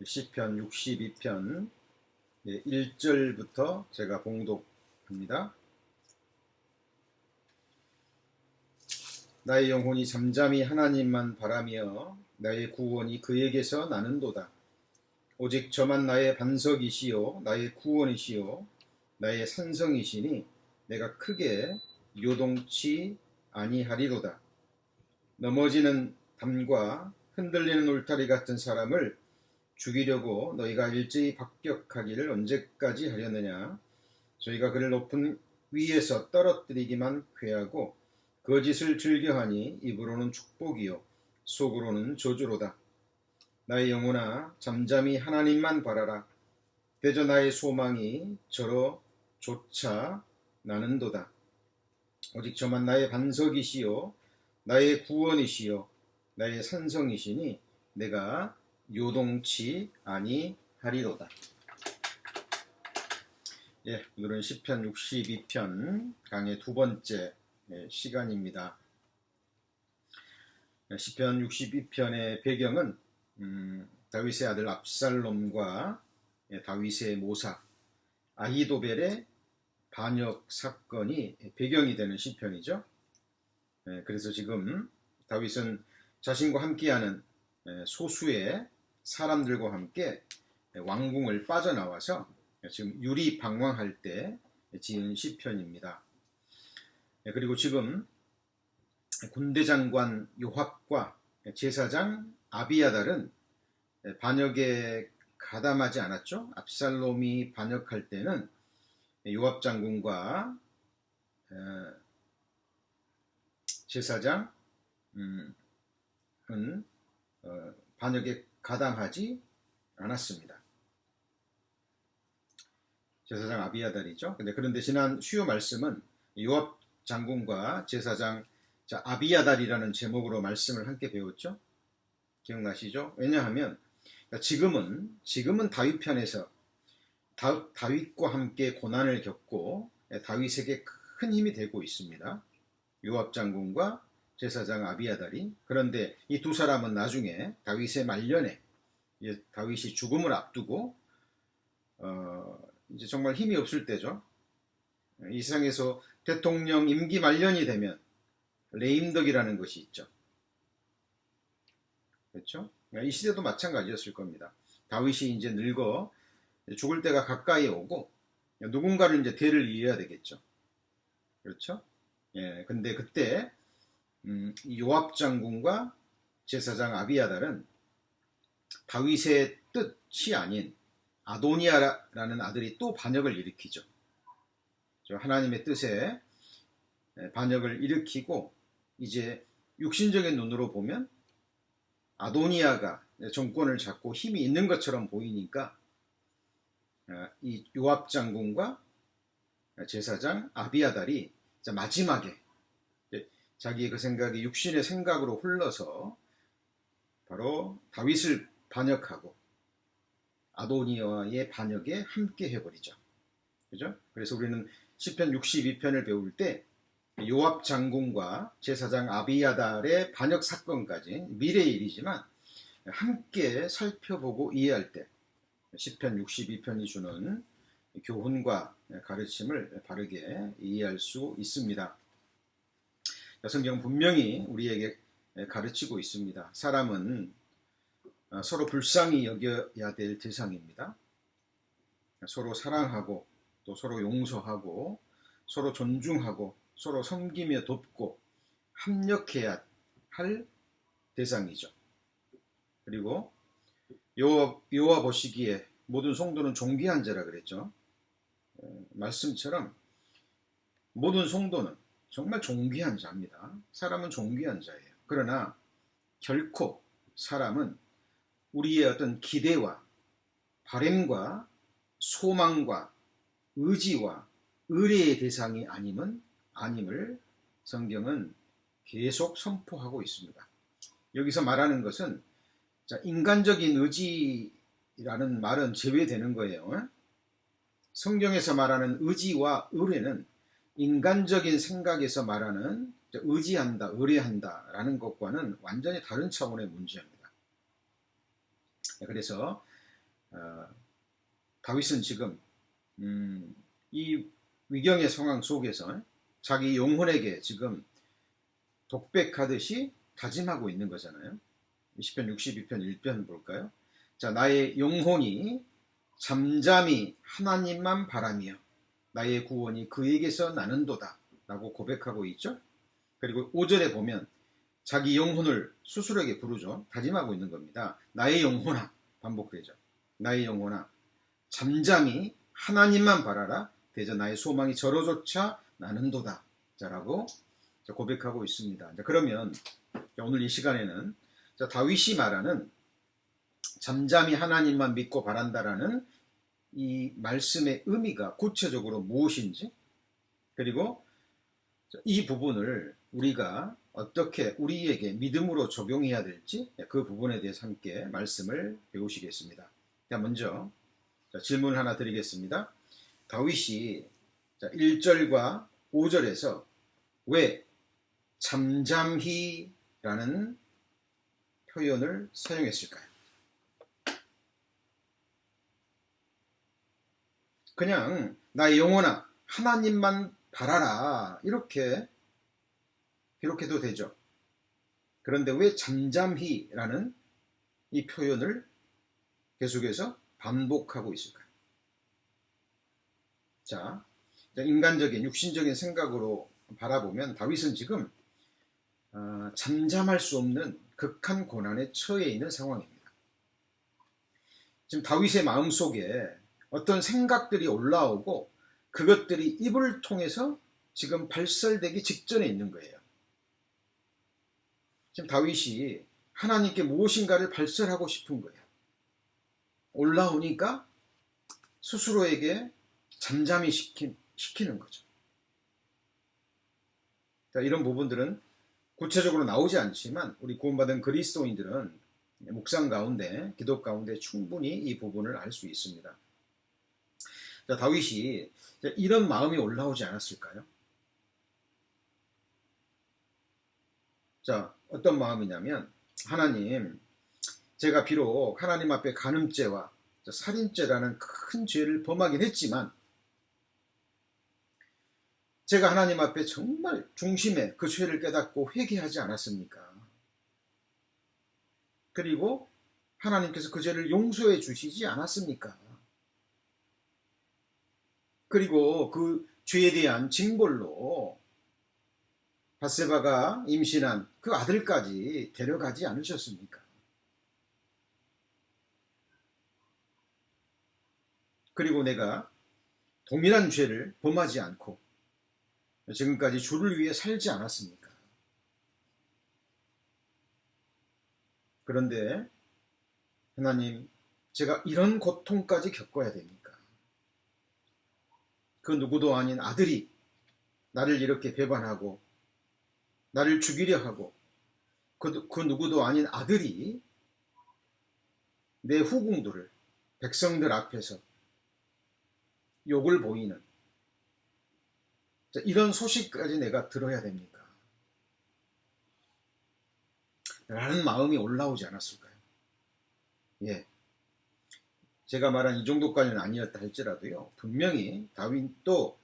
시편 62편 1절부터 제가 봉독합니다. 나의 영혼이 잠잠히 하나님만 바라며 나의 구원이 그에게서 나는도다. 오직 저만 나의 반석이시요 나의 구원이시요 나의 산성이시니 내가 크게 요동치 아니하리로다. 넘어지는 담과 흔들리는 울타리 같은 사람을 죽이려고 너희가 일제히 박격하기를 언제까지 하려느냐. 저희가 그를 높은 위에서 떨어뜨리기만 꾀하고 거짓을 즐겨하니 입으로는 축복이요 속으로는 저주로다. 나의 영혼아 잠잠히 하나님만 바라라. 대저 나의 소망이 저로 쫓아 나는도다. 오직 저만 나의 반석이시요 나의 구원이시요 나의 산성이시니 내가 요동치 아니하리로다. 오늘은 시편 62편 강의 두 번째 시간입니다. 시편 62편의 배경은 다윗의 아들 압살롬과 다윗의 모사 아히도벨의 반역 사건이 배경이 되는 시편이죠. 그래서 지금 다윗은 자신과 함께하는 소수의 사람들과 함께 왕궁을 빠져나와서 지금 유리방황할 때 지은 시편입니다. 그리고 지금 군대 장관 요압과 제사장 아비아달은 반역에 가담하지 않았죠. 압살롬이 반역할 때는 요압 장군과 제사장은 반역에 가담하지 않았습니다. 제사장 아비아달이죠. 그런데 지난 수요 말씀은 요압 장군과 제사장 아비아달이라는 제목으로 말씀을 함께 배웠죠. 기억나시죠? 왜냐하면 지금은 다윗 편에서 다윗과 함께 고난을 겪고 다윗에게 큰 힘이 되고 있습니다. 요압 장군과 제사장 아비아달이. 그런데 이 두 사람은 나중에 다윗의 말년에 다윗이 죽음을 앞두고 이제 정말 힘이 없을 때죠. 이 세상에서 대통령 임기 말년이 되면 레임덕이라는 것이 있죠. 그렇죠? 이 시대도 마찬가지였을 겁니다. 다윗이 이제 늙어 죽을 때가 가까이 오고 누군가를 이제 대를 이어야 되겠죠. 그렇죠? 근데 그때 요압 장군과 제사장 아비아달은 다윗의 뜻이 아닌 아도니아라는 아들이 또 반역을 일으키죠. 하나님의 뜻에 반역을 일으키고 이제 육신적인 눈으로 보면 아도니아가 정권을 잡고 힘이 있는 것처럼 보이니까 이 요압 장군과 제사장 아비아달이 마지막에 자기의 그 생각이 육신의 생각으로 흘러서 바로 다윗을 반역하고 아도니아의 반역에 함께 해버리죠. 그죠? 그래서 우리는 시편 62편을 배울 때 요압 장군과 제사장 아비아달의 반역 사건까지 미래의 일이지만 함께 살펴보고 이해할 때 시편 62편이 주는 교훈과 가르침을 바르게 이해할 수 있습니다. 성경은 분명히 우리에게 가르치고 있습니다. 사람은 서로 불쌍히 여겨야 될 대상입니다. 서로 사랑하고 또 서로 용서하고 서로 존중하고 서로 섬기며 돕고 합력해야 할 대상이죠. 그리고 여호와 보시기에 모든 성도는 존귀한 자라 그랬죠. 말씀처럼 모든 성도는 정말 존귀한 자입니다. 사람은 존귀한 자예요. 그러나 결코 사람은 우리의 어떤 기대와 바램과 소망과 의지와 의뢰의 대상이 아님을 성경은 계속 선포하고 있습니다. 여기서 말하는 것은 인간적인 의지라는 말은 제외되는 거예요. 성경에서 말하는 의지와 의뢰는 인간적인 생각에서 말하는 의지한다, 의뢰한다 라는 것과는 완전히 다른 차원의 문제입니다. 그래서 어, 다윗은 지금 이 위경의 상황 속에서 자기 영혼에게 지금 독백하듯이 다짐하고 있는 거잖아요. 20편 62편 1편 볼까요? 자, 나의 영혼이 잠잠히 하나님만 바라며 나의 구원이 그에게서 나는도다 라고 고백하고 있죠. 그리고 5절에 보면 자기 영혼을 스스로에게 부르죠. 다짐하고 있는 겁니다. 나의 영혼아, 반복되죠. 나의 영혼아, 잠잠히 하나님만 바라라. 대저 나의 소망이 저로조차 나는도다. 자라고 고백하고 있습니다. 자, 그러면 오늘 이 시간에는 다윗이 말하는 잠잠히 하나님만 믿고 바란다라는 이 말씀의 의미가 구체적으로 무엇인지, 그리고 이 부분을 우리가 어떻게 우리에게 믿음으로 적용해야 될지 그 부분에 대해서 함께 말씀을 배우시겠습니다. 자, 먼저 질문 하나 드리겠습니다. 다윗이 1절과 5절에서 왜 잠잠히 라는 표현을 사용했을까요? 그냥 나의 영혼아 하나님만 바라라 이렇게 기록해도 되죠. 그런데 왜 잠잠히 라는 이 표현을 계속해서 반복하고 있을까요? 자, 인간적인 육신적인 생각으로 바라보면 다윗은 지금 잠잠할 수 없는 극한 고난에 처해 있는 상황입니다. 지금 다윗의 마음속에 어떤 생각들이 올라오고 그것들이 입을 통해서 지금 발설되기 직전에 있는 거예요. 지금 다윗이 하나님께 무엇인가를 발설하고 싶은 거예요. 올라오니까 스스로에게 잠잠히 시키는 거죠. 자, 이런 부분들은 구체적으로 나오지 않지만 우리 구원받은 그리스도인들은 묵상 가운데, 기도 가운데 충분히 이 부분을 알 수 있습니다. 자, 다윗이 이런 마음이 올라오지 않았을까요? 자, 어떤 마음이냐면, 하나님, 제가 비록 하나님 앞에 간음죄와 살인죄라는 큰 죄를 범하긴 했지만 제가 하나님 앞에 정말 중심에 그 죄를 깨닫고 회개하지 않았습니까? 그리고 하나님께서 그 죄를 용서해 주시지 않았습니까? 그리고 그 죄에 대한 징벌로 밧세바가 임신한 그 아들까지 데려가지 않으셨습니까? 그리고 내가 동일한 죄를 범하지 않고 지금까지 주를 위해 살지 않았습니까? 그런데 하나님, 제가 이런 고통까지 겪어야 됩니까? 그 누구도 아닌 아들이 나를 이렇게 배반하고 나를 죽이려 하고 그 누구도 아닌 아들이 내 후궁들을 백성들 앞에서 욕을 보이는 이런 소식까지 내가 들어야 됩니까? 라는 마음이 올라오지 않았을까요? 예. 제가 말한 이 정도까지는 아니었다 할지라도요, 분명히 다윗도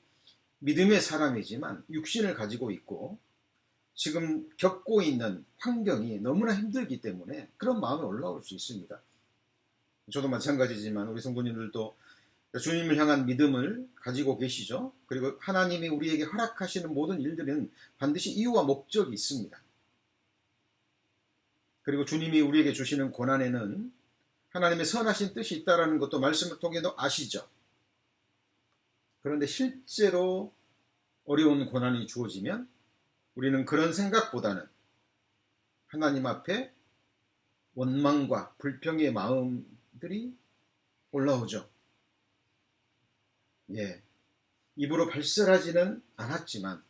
믿음의 사람이지만 육신을 가지고 있고 지금 겪고 있는 환경이 너무나 힘들기 때문에 그런 마음이 올라올 수 있습니다. 저도 마찬가지지만 우리 성도님들도 주님을 향한 믿음을 가지고 계시죠. 그리고 하나님이 우리에게 허락하시는 모든 일들은 반드시 이유와 목적이 있습니다. 그리고 주님이 우리에게 주시는 고난에는 하나님의 선하신 뜻이 있다는 것도 말씀을 통해도 아시죠. 그런데 실제로 어려운 고난이 주어지면 우리는 그런 생각보다는 하나님 앞에 원망과 불평의 마음들이 올라오죠. 예, 입으로 발설하지는 않았지만,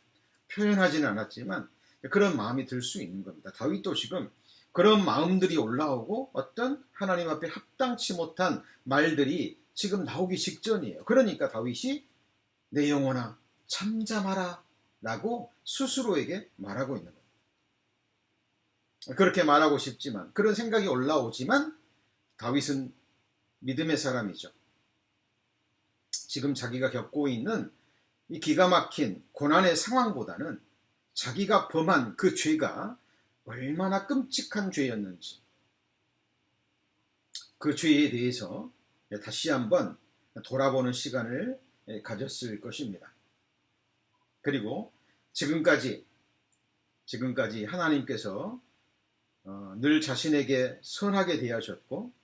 표현하지는 않았지만 그런 마음이 들 수 있는 겁니다. 다윗도 지금 그런 마음들이 올라오고 어떤 하나님 앞에 합당치 못한 말들이 지금 나오기 직전이에요. 그러니까 다윗이 내 영혼아 잠잠하라 라고 스스로에게 말하고 있는 겁니다. 그렇게 말하고 싶지만, 그런 생각이 올라오지만 다윗은 믿음의 사람이죠. 지금 자기가 겪고 있는 이 기가 막힌 고난의 상황보다는 자기가 범한 그 죄가 얼마나 끔찍한 죄였는지, 그 죄에 대해서 다시 한번 돌아보는 시간을 가졌을 것입니다. 그리고 지금까지 하나님께서 늘 자신에게 선하게 대하셨고,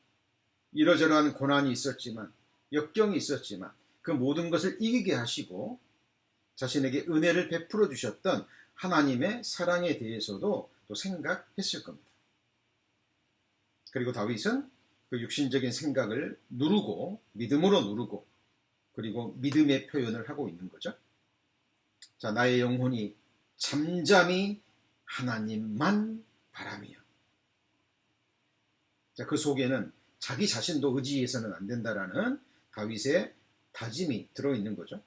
이러저러한 고난이 있었지만, 역경이 있었지만 그 모든 것을 이기게 하시고 자신에게 은혜를 베풀어 주셨던 하나님의 사랑에 대해서도 또 생각했을 겁니다. 그리고 다윗은 그 육신적인 생각을 누르고, 믿음으로 누르고, 그리고 믿음의 표현을 하고 있는 거죠. 자, 나의 영혼이 잠잠히 하나님만 바라며. 자, 그 속에는 자기 자신도 의지해서는 안 된다라는 다윗의 다짐이 들어있는 거죠.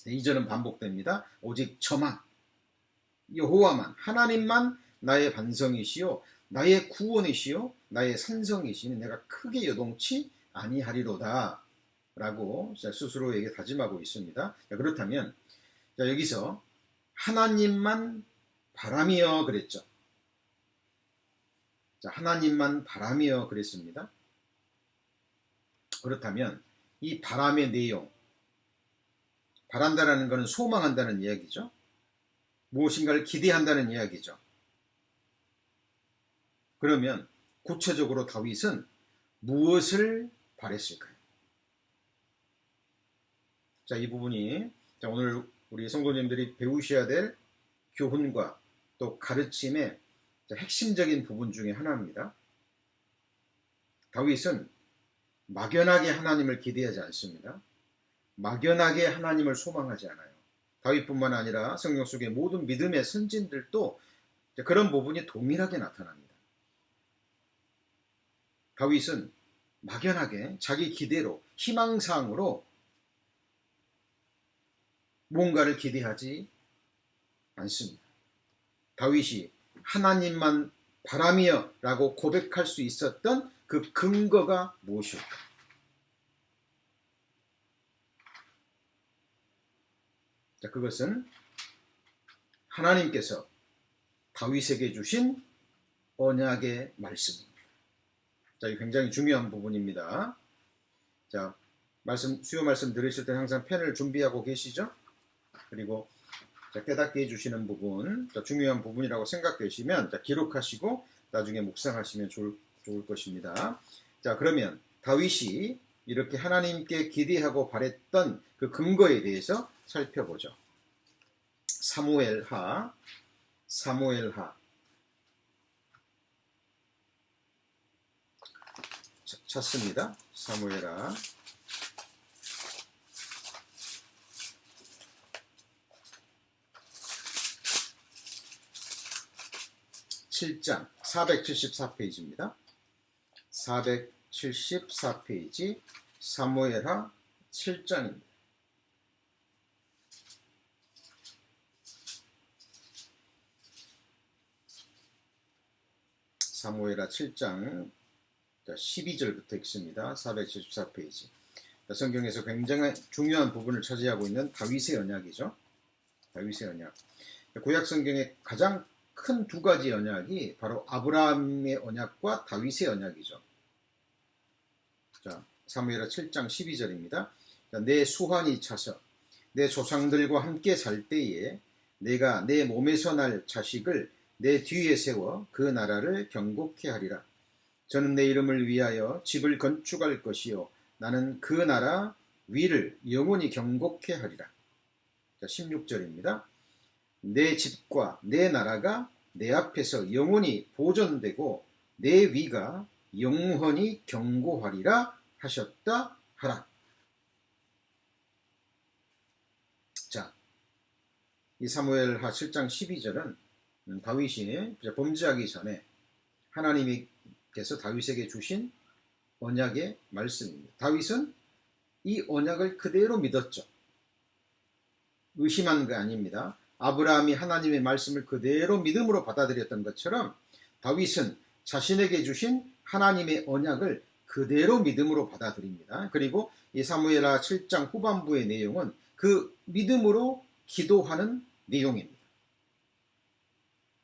2절은 반복됩니다. 오직 저만, 여호와만, 하나님만 나의 반성이시요 나의 구원이시요 나의 산성이시니 내가 크게 요동치 아니하리로다 라고 스스로에게 다짐하고 있습니다. 그렇다면 여기서 하나님만 바라며 그랬죠. 자, 하나님만 바라며 그랬습니다. 그렇다면 이 바람의 내용, 바란다라는 것은 소망한다는 이야기죠. 무엇인가를 기대한다는 이야기죠. 그러면 구체적으로 다윗은 무엇을 바랬을까요? 자, 이 부분이 오늘 우리 성도님들이 배우셔야 될 교훈과 또 가르침의 핵심적인 부분 중에 하나입니다. 다윗은 막연하게 하나님을 기대하지 않습니다. 막연하게 하나님을 소망하지 않아요. 다윗뿐만 아니라 성경 속의 모든 믿음의 선진들도 그런 부분이 동일하게 나타납니다. 다윗은 막연하게 자기 기대로, 희망사항으로 뭔가를 기대하지 않습니다. 다윗이 하나님만 바라며 라고 고백할 수 있었던 그 근거가 무엇일까? 자, 그것은 하나님께서 다윗에게 주신 언약의 말씀입니다. 자, 이 굉장히 중요한 부분입니다. 자, 수요 말씀 들으실 때 항상 펜을 준비하고 계시죠? 그리고 깨닫게 해주시는 부분, 중요한 부분이라고 생각되시면 기록하시고 나중에 묵상하시면 좋을 것입니다. 자, 그러면 다윗이 이렇게 하나님께 기대하고 바랬던 그 근거에 대해서 살펴보죠. 사무엘하 찾습니다. 사무엘하 7장 474페이지입니다. 474페이지 사무엘하 7장입니다. 사무엘하 7장 12절부터 읽습니다. 474페이지. 성경에서 굉장히 중요한 부분을 차지하고 있는 다윗의 언약이죠. 다윗의 언약. 구약 성경의 가장 큰 두 가지 언약이 바로 아브라함의 언약과 다윗의 언약이죠. 자, 사무엘하 7장 12절입니다. 내 수환이 차서 내 조상들과 함께 살 때에 내가 내 몸에서 날 자식을 내 뒤에 세워 그 나라를 경고케 하리라. 저는 내 이름을 위하여 집을 건축할 것이요 나는 그 나라 위를 영원히 경고케 하리라. 자, 16절입니다. 내 집과 내 나라가 내 앞에서 영원히 보존되고 내 위가 영원히 경고하리라 하셨다 하라. 자, 이 사무엘하 7장 12절은 다윗이 범죄하기 전에 하나님께서 다윗에게 주신 언약의 말씀입니다. 다윗은 이 언약을 그대로 믿었죠. 의심한 게 아닙니다. 아브라함이 하나님의 말씀을 그대로 믿음으로 받아들였던 것처럼 다윗은 자신에게 주신 하나님의 언약을 그대로 믿음으로 받아들입니다. 그리고 이 사무엘하 7장 후반부의 내용은 그 믿음으로 기도하는 내용입니다.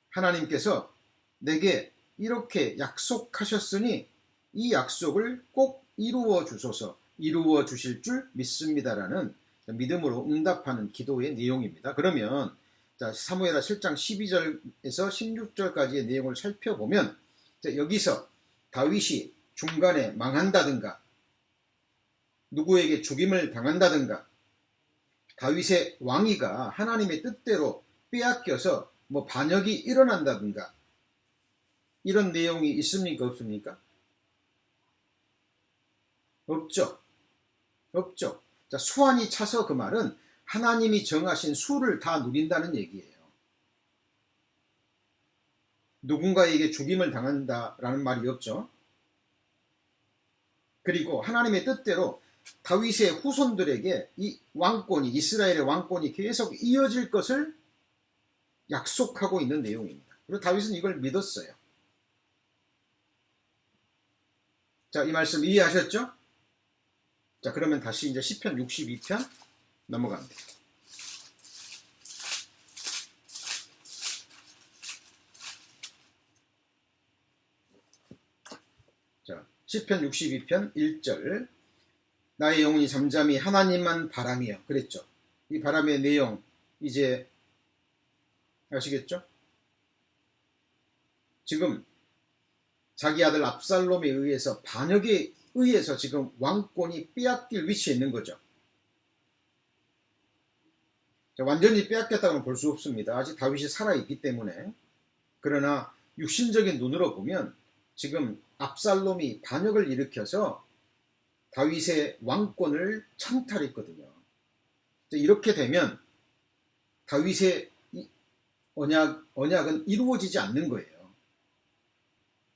하나님께서 내게 이렇게 약속하셨으니 이 약속을 꼭 이루어 주소서, 이루어 주실 줄 믿습니다라는 믿음으로 응답하는 기도의 내용입니다. 그러면 사무엘하 7장 12절에서 16절까지의 내용을 살펴보면 여기서 다윗이 중간에 망한다든가 누구에게 죽임을 당한다든가 다윗의 왕위가 하나님의 뜻대로 빼앗겨서 반역이 일어난다든가 이런 내용이 있습니까? 없습니까? 없죠. 없죠. 수완이 차서 그 말은 하나님이 정하신 수를 다 누린다는 얘기예요. 누군가에게 죽임을 당한다라는 말이 없죠. 그리고 하나님의 뜻대로 다윗의 후손들에게 이 왕권이, 이스라엘의 왕권이 계속 이어질 것을 약속하고 있는 내용입니다. 그리고 다윗은 이걸 믿었어요. 자, 이 말씀 이해하셨죠? 자, 그러면 다시 이제 시편 62편 넘어갑니다. 자, 시편 62편 1절. 나의 영혼이 잠잠히 하나님만 바라며. 그랬죠. 이 바람의 내용 이제 아시겠죠? 지금 자기 아들 압살롬에 의해서 반역에 의해서 지금 왕권이 빼앗길 위치에 있는 거죠. 완전히 빼앗겼다고는 볼 수 없습니다. 아직 다윗이 살아있기 때문에. 그러나 육신적인 눈으로 보면 지금 압살롬이 반역을 일으켜서 다윗의 왕권을 찬탈했거든요. 이렇게 되면 다윗의 언약은 이루어지지 않는 거예요.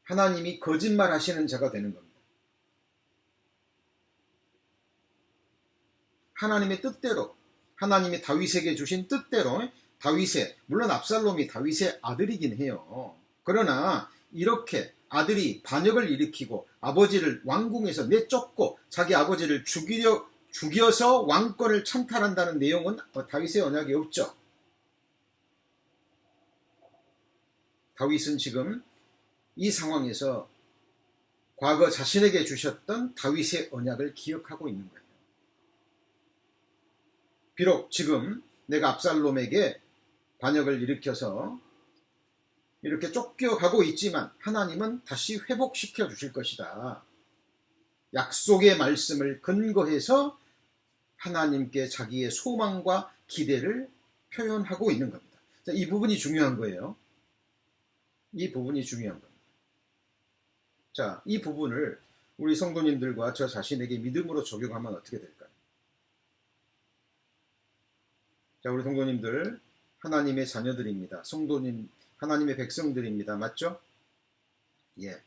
하나님이 거짓말 하시는 자가 되는 겁니다. 하나님의 뜻대로, 하나님이 다윗에게 주신 뜻대로 물론 압살롬이 다윗의 아들이긴 해요. 그러나 이렇게 아들이 반역을 일으키고 아버지를 왕궁에서 내쫓고 자기 아버지를 죽여서 왕권을 찬탈한다는 내용은 다윗의 언약에 없죠. 다윗은 지금 이 상황에서 과거 자신에게 주셨던 다윗의 언약을 기억하고 있는 거예요. 비록 지금 내가 압살롬에게 반역을 일으켜서 이렇게 쫓겨가고 있지만 하나님은 다시 회복시켜 주실 것이다. 약속의 말씀을 근거해서 하나님께 자기의 소망과 기대를 표현하고 있는 겁니다. 이 부분이 중요한 거예요. 이 부분이 중요한 겁니다. 자, 이 부분을 우리 성도님들과 저 자신에게 믿음으로 적용하면 어떻게 될까요? 자, 우리 성도님들 하나님의 자녀들입니다. 성도님, 하나님의 백성들입니다. 맞죠? 예.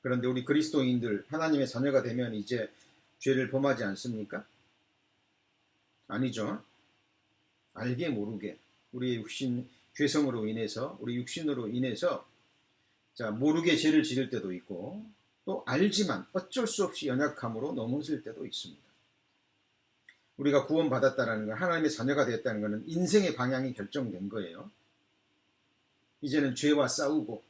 그런데 우리 그리스도인들 하나님의 자녀가 되면 이제 죄를 범하지 않습니까? 아니죠. 알게 모르게 우리의 육신 죄성으로 인해서, 우리 육신으로 인해서 모르게 죄를 지을 때도 있고 또 알지만 어쩔 수 없이 연약함으로 넘어질 때도 있습니다. 우리가 구원받았다는 건, 하나님의 자녀가 되었다는 것은 인생의 방향이 결정된 거예요. 이제는 죄와 싸우고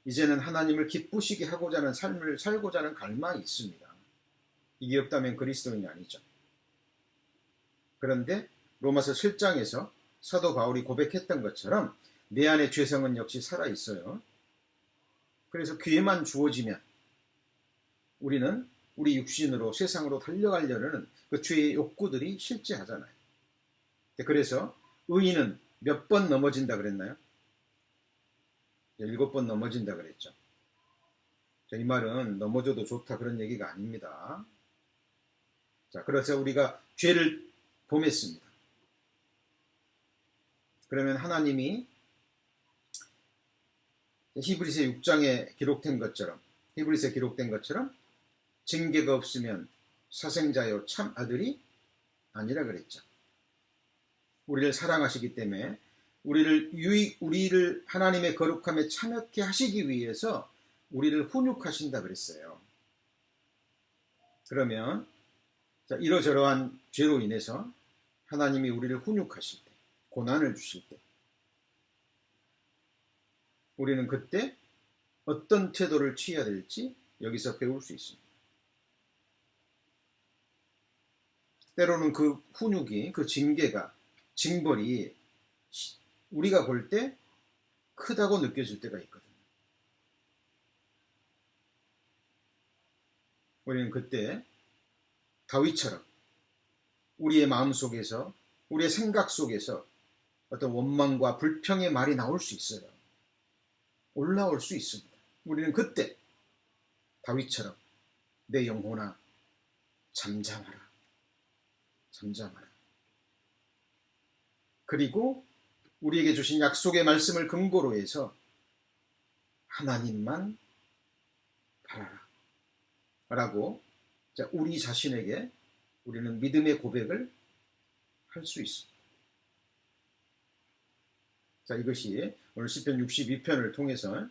이제는 하나님을 기쁘시게 하고자 하는 삶을 살고자 하는 갈망이 있습니다. 이게 없다면 그리스도인이 아니죠. 그런데 로마서 7장에서 사도 바울이 고백했던 것처럼 내 안의 죄성은 역시 살아있어요. 그래서 기회만 주어지면 우리는 우리 육신으로 세상으로 달려가려는 그 죄의 욕구들이 실제하잖아요. 그래서 의인은 몇 번 넘어진다 그랬나요? 7번 넘어진다 그랬죠. 이 말은 넘어져도 좋다 그런 얘기가 아닙니다. 자, 그래서 우리가 죄를 범했습니다. 그러면 하나님이 히브리서 6장에 기록된 것처럼 징계가 없으면 사생자요 참 아들이 아니라 그랬죠. 우리를 사랑하시기 때문에 우리를 하나님의 거룩함에 참여케 하시기 위해서 우리를 훈육하신다 그랬어요. 그러면 이러저러한 죄로 인해서 하나님이 우리를 훈육하실 때, 고난을 주실 때, 우리는 그때 어떤 태도를 취해야 될지 여기서 배울 수 있습니다. 때로는 그 훈육이, 그 징계가, 징벌이 우리가 볼 때 크다고 느껴질 때가 있거든요. 우리는 그때 다윗처럼 우리의 마음속에서, 우리의 생각 속에서 어떤 원망과 불평의 말이 나올 수 있어요. 올라올 수 있습니다. 우리는 그때 다윗처럼 내 영혼아 잠잠하라. 잠잠하라. 그리고 우리에게 주신 약속의 말씀을 근거로 해서 하나님만 바라라. 라고 우리 자신에게 우리는 믿음의 고백을 할 수 있습니다. 이것이 오늘 시편 62편을 통해서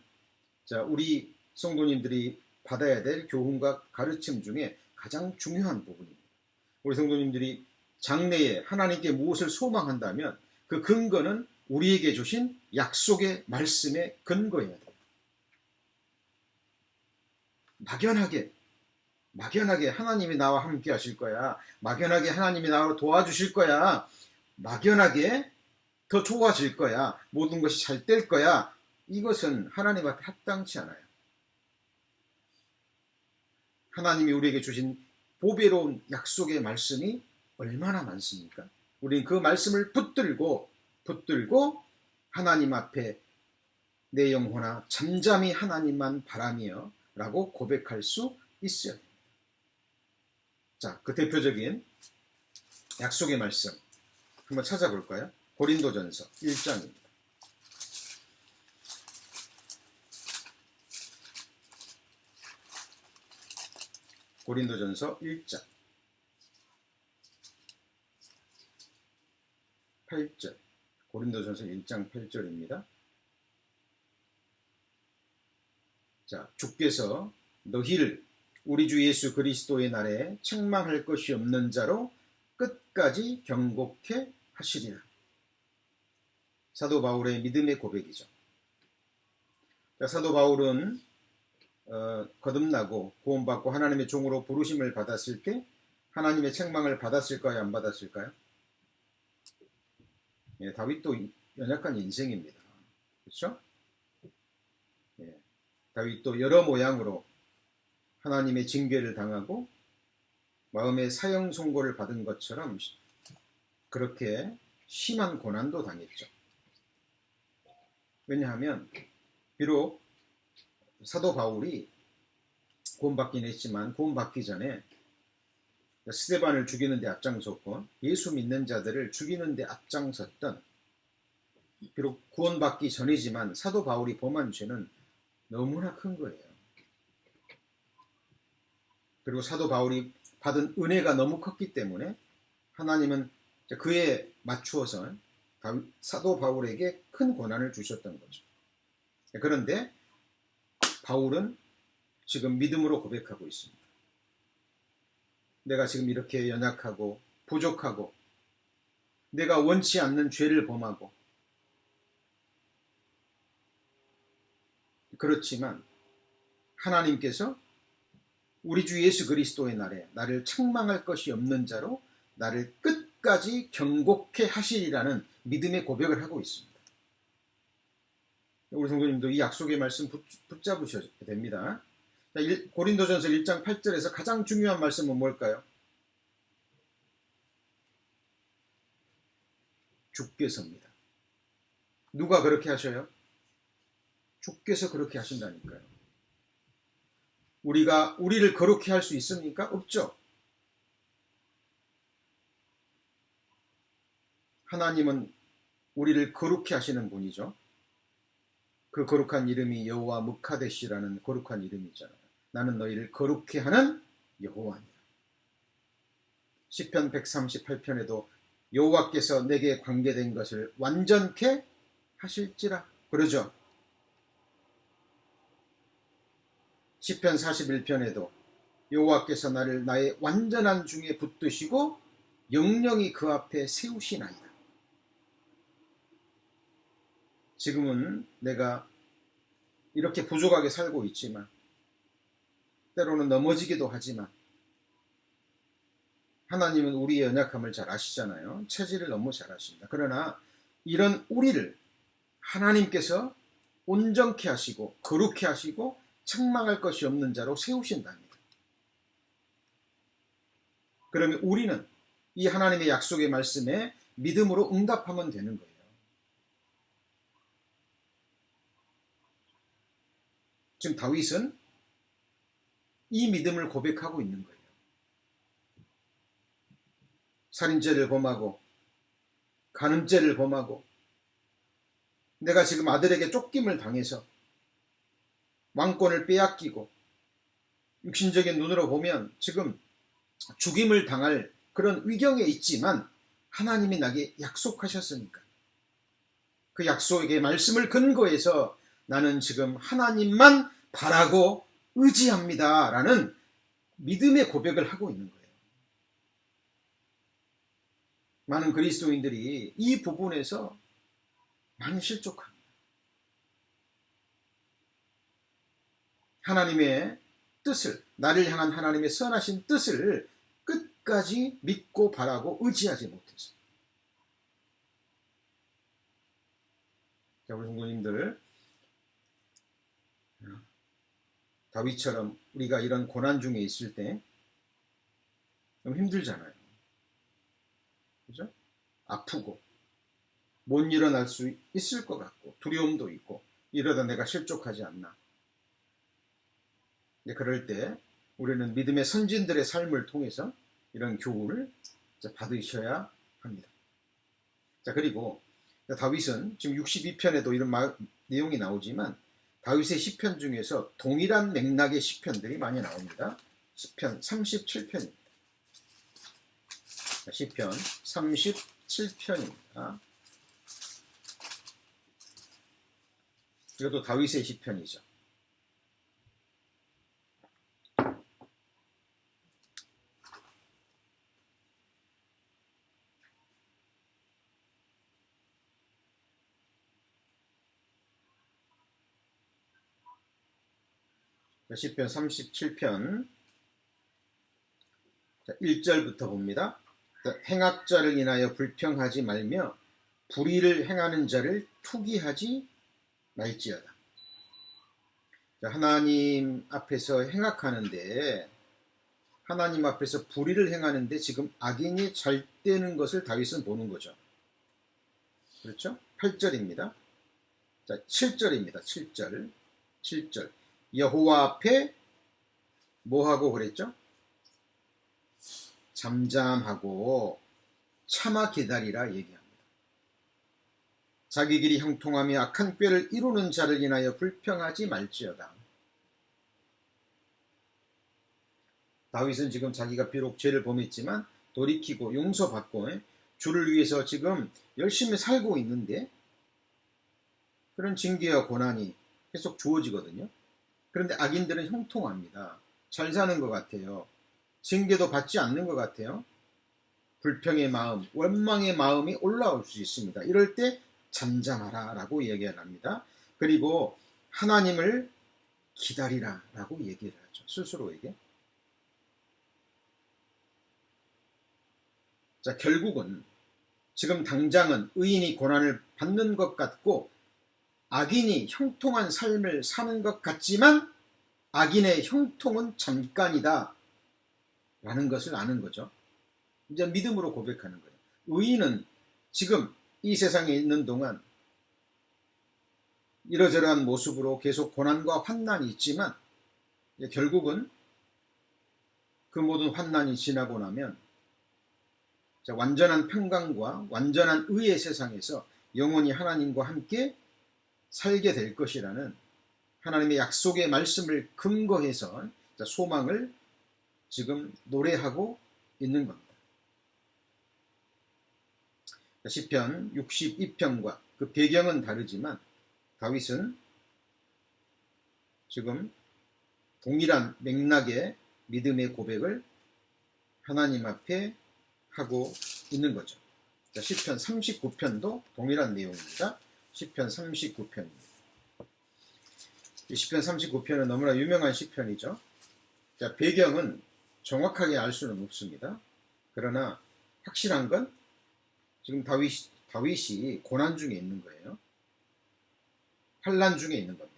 우리 성도님들이 받아야 될 교훈과 가르침 중에 가장 중요한 부분입니다. 우리 성도님들이 장래에 하나님께 무엇을 소망한다면 그 근거는 우리에게 주신 약속의 말씀에 근거해야 돼요. 막연하게 하나님이 나와 함께 하실 거야. 막연하게 하나님이 나와 도와주실 거야. 막연하게 더 좋아질 거야. 모든 것이 잘 될 거야. 이것은 하나님 앞에 합당치 않아요. 하나님이 우리에게 주신 보배로운 약속의 말씀이 얼마나 많습니까? 우리는 그 말씀을 붙들고 하나님 앞에 내 영혼아 잠잠히 하나님만 바라며 라고 고백할 수 있어요. 그 대표적인 약속의 말씀 한번 찾아볼까요? 고린도전서 1장입니다. 고린도전서 1장 8절. 고린도전서 1장 8절입니다. 주께서 너희를 우리 주 예수 그리스도의 날에 책망할 것이 없는 자로 끝까지 경고케 하시리라. 사도 바울의 믿음의 고백이죠. 사도 바울은 거듭나고 구원받고 하나님의 종으로 부르심을 받았을 때 하나님의 책망을 받았을까요? 안 받았을까요? 다윗도 연약한 인생입니다. 그렇죠? 다윗도 여러 모양으로 하나님의 징계를 당하고 마음의 사형 선고를 받은 것처럼 그렇게 심한 고난도 당했죠. 왜냐하면 비록 사도 바울이 구원받긴 했지만 구원받기 전에 스데반을 죽이는 데 앞장섰고 예수 믿는 자들을 죽이는 데 앞장섰던, 비록 구원받기 전이지만 사도 바울이 범한 죄는 너무나 큰 거예요. 그리고 사도 바울이 받은 은혜가 너무 컸기 때문에 하나님은 그에 맞추어서 사도 바울에게 큰 고난을 주셨던 거죠. 그런데 바울은 지금 믿음으로 고백하고 있습니다. 내가 지금 이렇게 연약하고 부족하고 내가 원치 않는 죄를 범하고 그렇지만 하나님께서 우리 주 예수 그리스도의 날에 나를 책망할 것이 없는 자로 나를 끝까지 경고케 하시리라는 믿음의 고백을 하고 있습니다. 우리 성도님도 이 약속의 말씀 붙잡으셔야 됩니다. 고린도전서 1장 8절에서 가장 중요한 말씀은 뭘까요? 주께서입니다. 누가 그렇게 하셔요? 주께서 그렇게 하신다니까요. 우리를 거룩히 할 수 있습니까? 없죠. 하나님은 우리를 거룩히 하시는 분이죠. 그 거룩한 이름이 여호와 므카데시라는 거룩한 이름이잖아요. 나는 너희를 거룩히 하는 여호와니라. 시편 138편에도 여호와께서 내게 관계된 것을 완전케 하실지라 그러죠. 시편 41편에도 여호와께서 나를 나의 완전한 중에 붙드시고 영영이 그 앞에 세우시나이다. 지금은 내가 이렇게 부족하게 살고 있지만, 때로는 넘어지기도 하지만, 하나님은 우리의 연약함을 잘 아시잖아요. 체질을 너무 잘 아십니다. 그러나 이런 우리를 하나님께서 온전케 하시고 거룩케 하시고 책망할 것이 없는 자로 세우신답니다. 그러면 우리는 이 하나님의 약속의 말씀에 믿음으로 응답하면 되는 거예요. 지금 다윗은 이 믿음을 고백하고 있는 거예요. 살인죄를 범하고 간음죄를 범하고 내가 지금 아들에게 쫓김을 당해서 왕권을 빼앗기고 육신적인 눈으로 보면 지금 죽임을 당할 그런 위경에 있지만 하나님이 나에게 약속하셨으니까 그 약속의 말씀을 근거해서 나는 지금 하나님만 바라고 의지합니다 라는 믿음의 고백을 하고 있는 거예요. 많은 그리스도인들이 이 부분에서 많이 실족합니다. 하나님의 뜻을, 나를 향한 하나님의 선하신 뜻을 끝까지 믿고 바라고 의지하지 못해서. 자, 우리 성도님들, 다윗처럼 우리가 이런 고난 중에 있을 때 너무 힘들잖아요. 그죠? 아프고 못 일어날 수 있을 것 같고 두려움도 있고 이러다 내가 실족하지 않나. 그럴 때 우리는 믿음의 선진들의 삶을 통해서 이런 교훈을 받으셔야 합니다. 자, 그리고 다윗은 지금 62편에도 이런 내용이 나오지만 다윗의 시편 중에서 동일한 맥락의 시편들이 많이 나옵니다. 시편 37편입니다. 시편 37편입니다. 이것도 다윗의 시편이죠. 시편 37편 1절부터 봅니다. 행악자를 인하여 불평하지 말며 불의를 행하는 자를 투기하지 말지어다. 하나님 앞에서 행악하는데, 하나님 앞에서 불의를 행하는데 지금 악인이 잘 되는 것을 다윗은 보는 거죠. 그렇죠? 8절입니다. 자, 7절입니다. 7절. 여호와 앞에 뭐하고 그랬죠? 잠잠하고 참아 기다리라 얘기합니다. 자기 길이 형통하며 악한 꾀를 이루는 자를 인하여 불평하지 말지어다. 다윗은 지금 자기가 비록 죄를 범했지만 돌이키고 용서받고 주를 위해서 지금 열심히 살고 있는데 그런 징계와 고난이 계속 주어지거든요. 그런데 악인들은 형통합니다. 잘 사는 것 같아요. 징계도 받지 않는 것 같아요. 불평의 마음, 원망의 마음이 올라올 수 있습니다. 이럴 때 잠잠하라 라고 얘기를 합니다. 그리고 하나님을 기다리라 라고 얘기를 하죠. 스스로에게. 자, 결국은 지금 당장은 의인이 고난을 받는 것 같고 악인이 형통한 삶을 사는 것 같지만 악인의 형통은 잠깐이다 라는 것을 아는 거죠. 이제 믿음으로 고백하는 거예요. 의인은 지금 이 세상에 있는 동안 이러저러한 모습으로 계속 고난과 환난이 있지만 결국은 그 모든 환난이 지나고 나면 완전한 평강과 완전한 의의 세상에서 영원히 하나님과 함께 살게 될 것이라는 하나님의 약속의 말씀을 근거해서 소망을 지금 노래하고 있는 겁니다. 시편 62편과 그 배경은 다르지만 다윗은 지금 동일한 맥락의 믿음의 고백을 하나님 앞에 하고 있는 거죠. 자, 시편 39편도 동일한 내용입니다. 시편 39편입니다. 이 시편 39편은 너무나 유명한 시편이죠. 자, 배경은 정확하게 알 수는 없습니다. 그러나 확실한 건 지금 다윗이 고난 중에 있는 거예요. 환난 중에 있는 겁니다.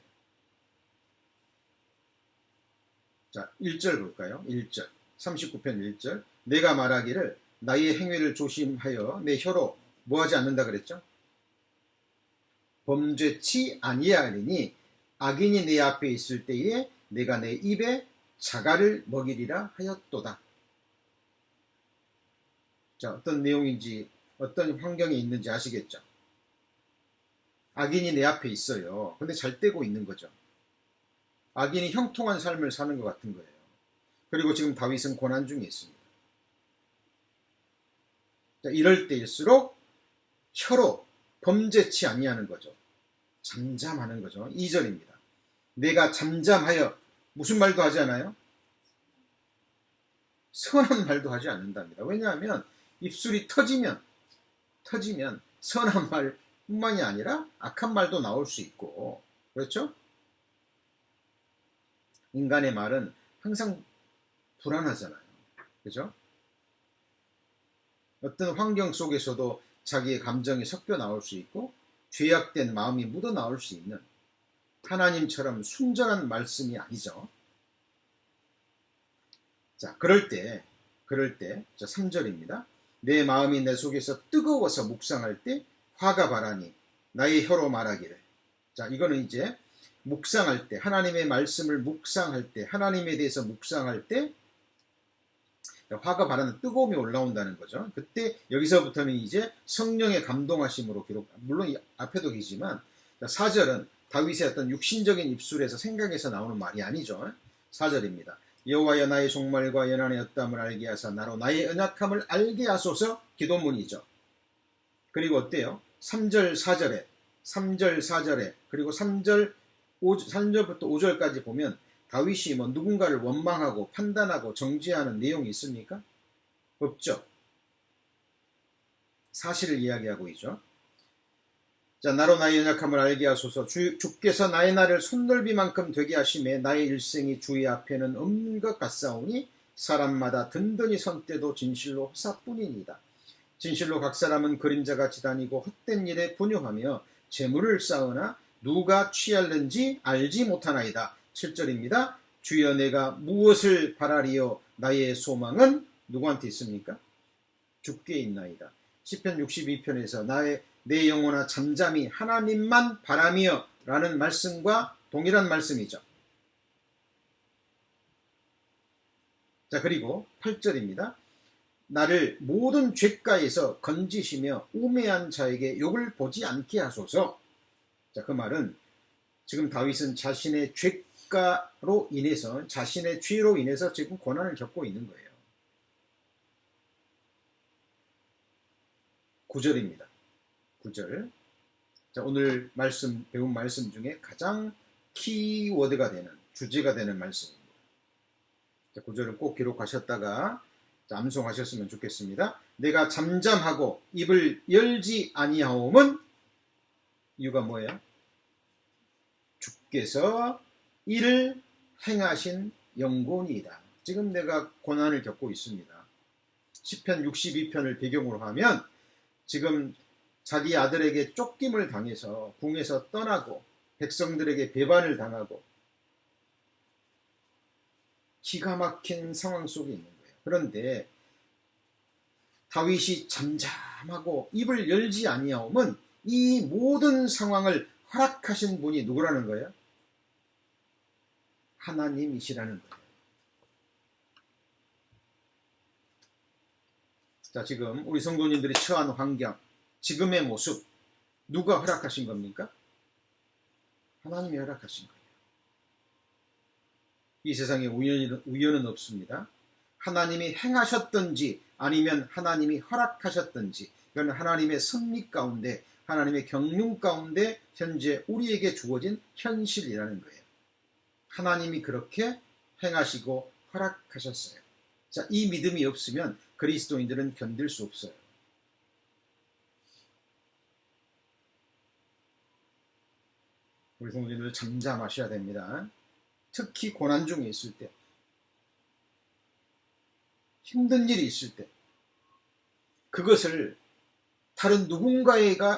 자, 1절 볼까요? 1절. 39편 1절. 내가 말하기를 나의 행위를 조심하여 내 혀로 뭐하지 않는다 그랬죠? 범죄치 아니하리니 악인이 내 앞에 있을 때에 내가 내 입에 자갈을 먹이리라 하였도다. 자, 어떤 내용인지 어떤 환경에 있는지 아시겠죠? 악인이 내 앞에 있어요. 근데 잘 떼고 있는 거죠. 악인이 형통한 삶을 사는 것 같은 거예요. 그리고 지금 다윗은 고난 중에 있습니다. 자, 이럴 때일수록 혀로 범죄치 아니하는 거죠. 잠잠하는 거죠. 2절입니다. 내가 잠잠하여 무슨 말도 하지 않아요? 선한 말도 하지 않는답니다. 왜냐하면 입술이 터지면 선한 말뿐만이 아니라 악한 말도 나올 수 있고, 그렇죠? 인간의 말은 항상 불안하잖아요. 그죠? 어떤 환경 속에서도 자기의 감정이 섞여 나올 수 있고 죄악된 마음이 묻어 나올 수 있는 하나님처럼 순전한 말씀이 아니죠. 자, 그럴 때 자, 3절입니다. 내 마음이 내 속에서 뜨거워서 묵상할 때 화가 바라니 나의 혀로 말하기를. 자, 이거는 이제 묵상할 때, 하나님의 말씀을 묵상할 때, 하나님에 대해서 묵상할 때 화가 바라는 뜨거움이 올라온다는 거죠. 그때 여기서부터는 이제 성령의 감동하심으로 물론 앞에도 계시지만 4절은 다윗의 어떤 육신적인 입술에서 생각에서 나오는 말이 아니죠. 4절입니다. 여호와여 나의 종말과 연한의 엇담을 알게 하사 나로 나의 연약함을 알게 하소서. 기도문이죠. 그리고 어때요? 3절 4절에 그리고 3절부터 5절까지 보면 다윗이 누군가를 원망하고 판단하고 정죄하는 내용이 있습니까? 없죠. 사실을 이야기하고 있죠. 자, 나로 나의 연약함을 알게 하소서. 주께서 나의 날을 손넓이만큼 되게 하심에 나의 일생이 주의 앞에는 없는 것 같사오니 사람마다 든든히 선 때도 진실로 허사뿐이니이다. 진실로 각 사람은 그림자같이 다니고 헛된 일에 분유하며 재물을 쌓으나 누가 취할는지 알지 못하나이다. 7절입니다. 주여 내가 무엇을 바라리요? 나의 소망은 누구한테 있습니까? 주께 있나이다. 시편 62편에서 내 영혼아 잠잠히 하나님만 바라며 라는 말씀과 동일한 말씀이죠. 자, 그리고 8절입니다. 나를 모든 죄가에서 건지시며 우매한 자에게 욕을 보지 않게 하소서. 자, 그 말은 지금 다윗은 자신의 죄가로 인해서, 자신의 죄로 인해서 지금 고난을 겪고 있는 거예요. 9절입니다. 9절. 자, 오늘 배운 말씀 중에 가장 키워드가 되는, 주제가 되는 말씀입니다. 자, 9절을 꼭 기록하셨다가 암송하셨으면 좋겠습니다. 내가 잠잠하고 입을 열지 아니하옴은 이유가 뭐예요? 주께서 이를 행하신 영곤이다. 지금 내가 고난을 겪고 있습니다. 시편 62편을 배경으로 하면 지금 자기 아들에게 쫓김을 당해서 궁에서 떠나고 백성들에게 배반을 당하고 기가 막힌 상황 속에 있는 거예요. 그런데 다윗이 잠잠하고 입을 열지 아니하옴은 이 모든 상황을 허락하신 분이 누구라는 거예요? 하나님이시라는 거예요. 자, 지금 우리 성도님들이 처한 환경, 지금의 모습, 누가 허락하신 겁니까? 하나님이 허락하신 거예요. 이 세상에 우연은 없습니다. 하나님이 행하셨든지 아니면 하나님이 허락하셨든지 이건 하나님의 섭리 가운데, 하나님의 경륜 가운데 현재 우리에게 주어진 현실이라는 거예요. 하나님이 그렇게 행하시고 허락하셨어요. 자, 이 믿음이 없으면 그리스도인들은 견딜 수 없어요. 우리 성도님들 잠잠하셔야 됩니다. 특히 고난 중에 있을 때, 힘든 일이 있을 때, 그것을 다른 누군가에게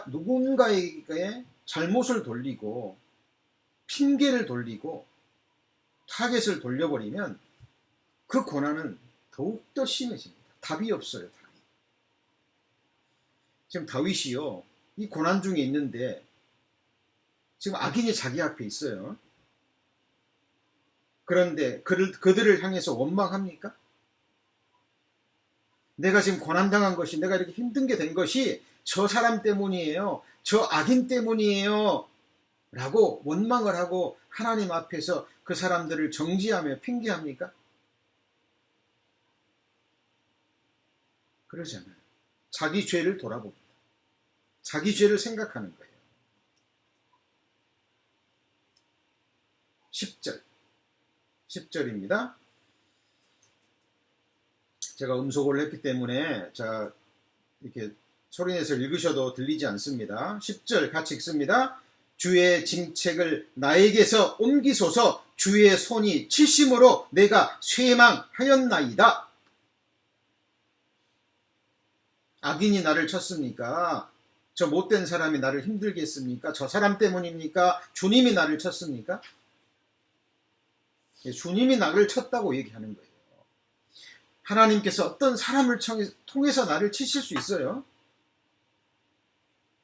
잘못을 돌리고 핑계를 돌리고 타겟을 돌려버리면 그 고난은 더욱더 심해집니다. 답이 없어요. 답이. 지금 다윗이요, 이 고난 중에 있는데 지금 악인이 자기 앞에 있어요. 그런데 그들을 향해서 원망합니까? 내가 지금 고난당한 것이, 내가 이렇게 힘든 게 된 것이 저 사람 때문이에요, 저 악인 때문이에요 라고 원망을 하고 하나님 앞에서 그 사람들을 정죄하며 핑계합니까? 그러잖아요. 자기 죄를 돌아봅니다. 자기 죄를 생각하는 거예요. 10절입니다. 제가 음속을 했기 때문에 자, 이렇게 소리내서 읽으셔도 들리지 않습니다. 10절 같이 읽습니다. 주의 징책을 나에게서 옮기소서. 주의 손이 치심으로 내가 쇠망하였나이다. 악인이 나를 쳤습니까? 저 못된 사람이 나를 힘들게 했습니까? 저 사람 때문입니까? 주님이 나를 쳤습니까? 주님이 나를 쳤다고 얘기하는 거예요. 하나님께서 어떤 사람을 통해서 나를 치실 수 있어요.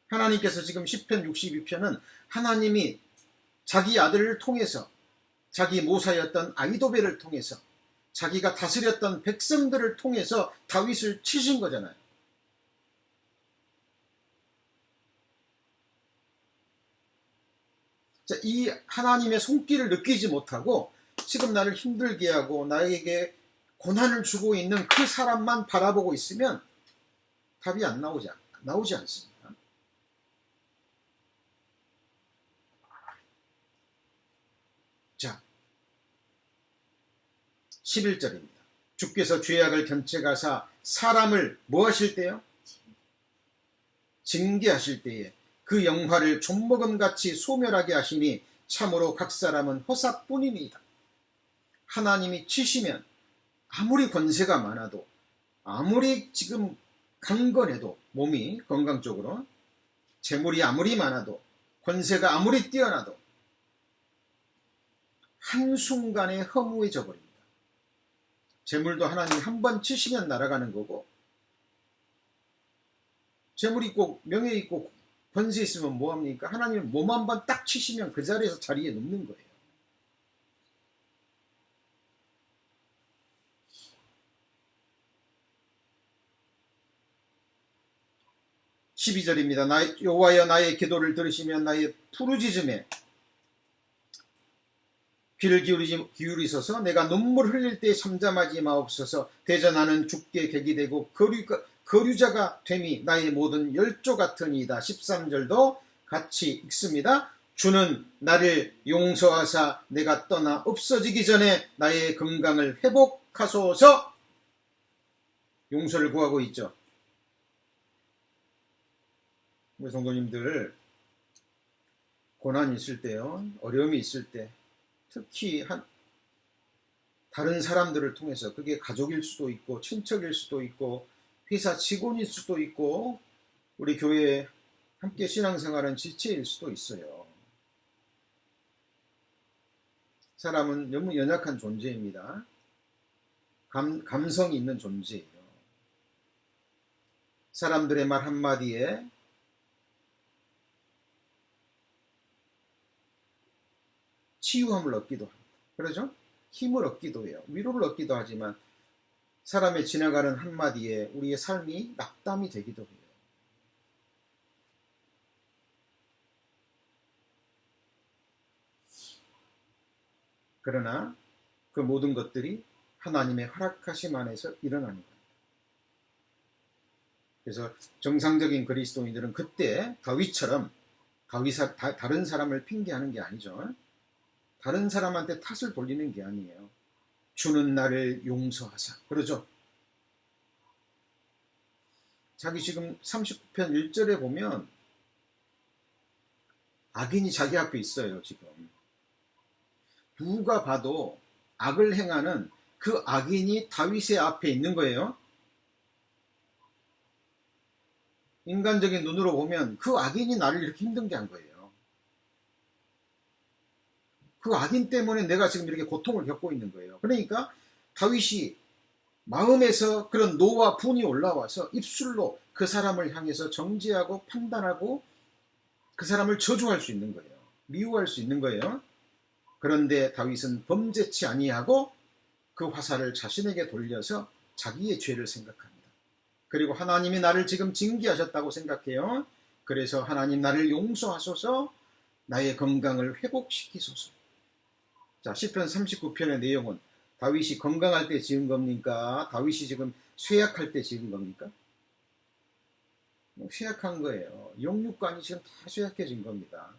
하나님께서 지금 시편 62편은 하나님이 자기 아들을 통해서, 자기 모사였던 아히도벨을 통해서, 자기가 다스렸던 백성들을 통해서 다윗을 치신 거잖아요. 자, 이 하나님의 손길을 느끼지 못하고 지금 나를 힘들게 하고 나에게 고난을 주고 있는 그 사람만 바라보고 있으면 답이 나오지 않습니다. 자, 11절입니다. 주께서 죄악을 견책하사 사람을 뭐 하실 때요? 징계하실 때에 그 영화를 좀먹음같이 소멸하게 하시니 참으로 각 사람은 허사뿐입니다. 하나님이 치시면 아무리 권세가 많아도, 아무리 지금 강건해도, 몸이 건강적으로 재물이 아무리 많아도, 권세가 아무리 뛰어나도 한순간에 허무해져 버립니다. 재물도 하나님이 한 번 치시면 날아가는 거고, 재물 있고 명예 있고 권세 있으면 뭐합니까? 하나님은 몸 한 번 딱 치시면 그 자리에서 자리에 눕는 거예요. (12절입니다) 여호와여 나의 기도를 들으시면 나의 부르짖음에 귀를 기울이소서. 내가 눈물 흘릴 때 잠잠하지 마옵소서. 대전하는 주께 객이 되고 거류자가 됨이 나의 모든 열조 같으니이다. 13절도 같이 읽습니다. 주는 나를 용서하사 내가 떠나 없어지기 전에 나의 건강을 회복하소서. 용서를 구하고 있죠. 우리 성도님들, 고난이 있을 때요, 어려움이 있을 때, 특히 다른 사람들을 통해서, 그게 가족일 수도 있고 친척일 수도 있고 회사 직원일 수도 있고 우리 교회에 함께 신앙생활한 지체일 수도 있어요. 사람은 너무 연약한 존재입니다. 감성이 있는 존재예요. 사람들의 말 한마디에 치유함을 얻기도 합니다. 그러죠? 힘을 얻기도 해요. 위로를 얻기도 하지만 사람의 지나가는 한마디에 우리의 삶이 낙담이 되기도 해요. 그러나 그 모든 것들이 하나님의 허락하심 안에서 일어나는 겁니다. 그래서 정상적인 그리스도인들은 그때 다윗처럼 다른 사람을 핑계하는 게 아니죠. 다른 사람한테 탓을 돌리는 게 아니에요. 주는 나를 용서하사. 그러죠. 자기 지금 39편 1절에 보면 악인이 자기 앞에 있어요. 지금 누가 봐도 악을 행하는 그 악인이 다윗의 앞에 있는 거예요. 인간적인 눈으로 보면 그 악인이 나를 이렇게 힘들게 한 거예요. 그 악인 때문에 내가 지금 이렇게 고통을 겪고 있는 거예요. 그러니까 다윗이 마음에서 그런 노와 분이 올라와서 입술로 그 사람을 향해서 정죄하고 판단하고 그 사람을 저주할 수 있는 거예요. 미워할 수 있는 거예요. 그런데 다윗은 범죄치 아니하고 그 화살을 자신에게 돌려서 자기의 죄를 생각합니다. 그리고 하나님이 나를 지금 징계하셨다고 생각해요. 그래서 하나님 나를 용서하소서, 나의 건강을 회복시키소서. 자, 시편 39편의 내용은 다윗이 건강할 때 지은 겁니까? 다윗이 지금 쇠약할 때 지은 겁니까? 쇠약한 거예요. 영육관이 지금 다 쇠약해진 겁니다.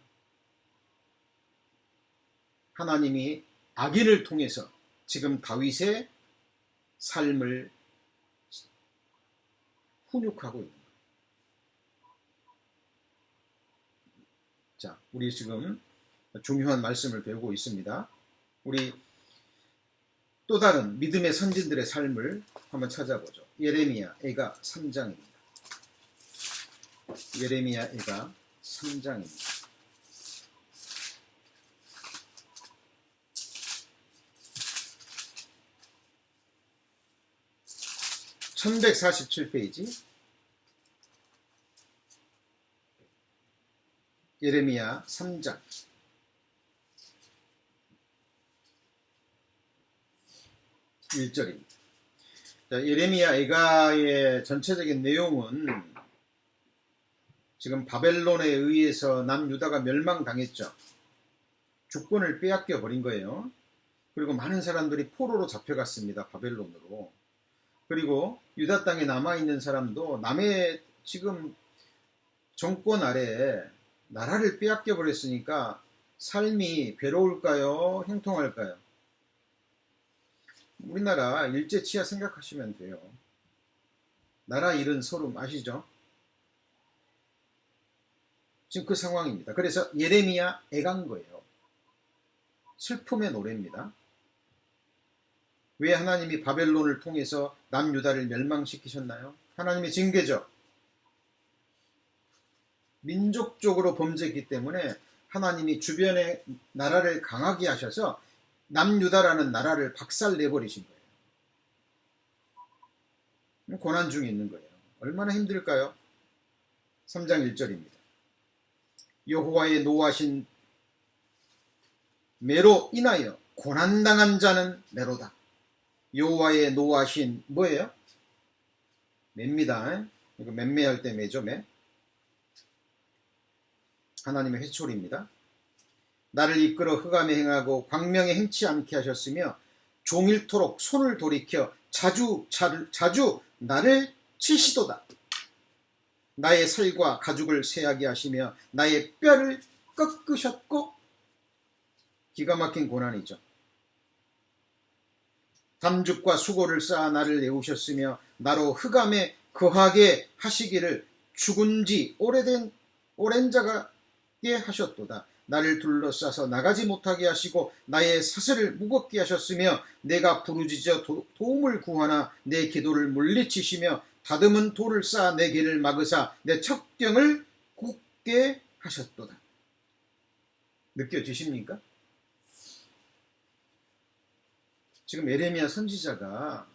하나님이 악인을 통해서 지금 다윗의 삶을 훈육하고 있는 거예요. 자, 우리 지금 중요한 말씀을 배우고 있습니다. 우리 또 다른 믿음의 선진들의 삶을 한번 찾아보죠. 예레미야 애가 3장입니다. 예레미야 애가 3장입니다. 1147페이지 예레미야 3장 1절입니다. 자, 예레미야 애가의 전체적인 내용은 지금 바벨론에 의해서 남유다가 멸망당했죠. 주권을 빼앗겨 버린 거예요. 그리고 많은 사람들이 포로로 잡혀갔습니다. 바벨론으로. 그리고 유다 땅에 남아있는 사람도 남의 지금 정권 아래에 나라를 빼앗겨 버렸으니까 삶이 괴로울까요? 형통할까요? 우리나라 일제치하 생각하시면 돼요. 나라 잃은 소름 아시죠? 지금 그 상황입니다. 그래서 예레미야 애간 거예요. 슬픔의 노래입니다. 왜 하나님이 바벨론을 통해서 남유다를 멸망시키셨나요? 하나님의 징계죠. 민족적으로 범죄했기 때문에 하나님이 주변의 나라를 강하게 하셔서 남유다라는 나라를 박살내버리신 거예요. 고난 중에 있는 거예요. 얼마나 힘들까요? 3장 1절입니다. 여호와의 노하신 매로 인하여 고난당한 자는 매로다. 여호와의 노하신 뭐예요? 매입니다. 이거 맴매할 때 매죠, 매. 하나님의 회초리입니다. 나를 이끌어 흑암에 행하고 광명에 행치 않게 하셨으며 종일토록 손을 돌이켜 자주 나를 치시도다. 나의 살과 가죽을 쇠하게 하시며 나의 뼈를 꺾으셨고. 기가 막힌 고난이죠. 담죽과 수고를 쌓아 나를 내우셨으며 나로 흑암에 거하게 하시기를 죽은 지 오랜 자가게 하셨도다. 나를 둘러싸서 나가지 못하게 하시고 나의 사슬을 무겁게 하셨으며 내가 부르짖어 도움을 구하나 내 기도를 물리치시며 다듬은 돌을 쌓아 내 길을 막으사 내 척경을 굳게 하셨도다. 느껴지십니까? 지금 예레미야 선지자가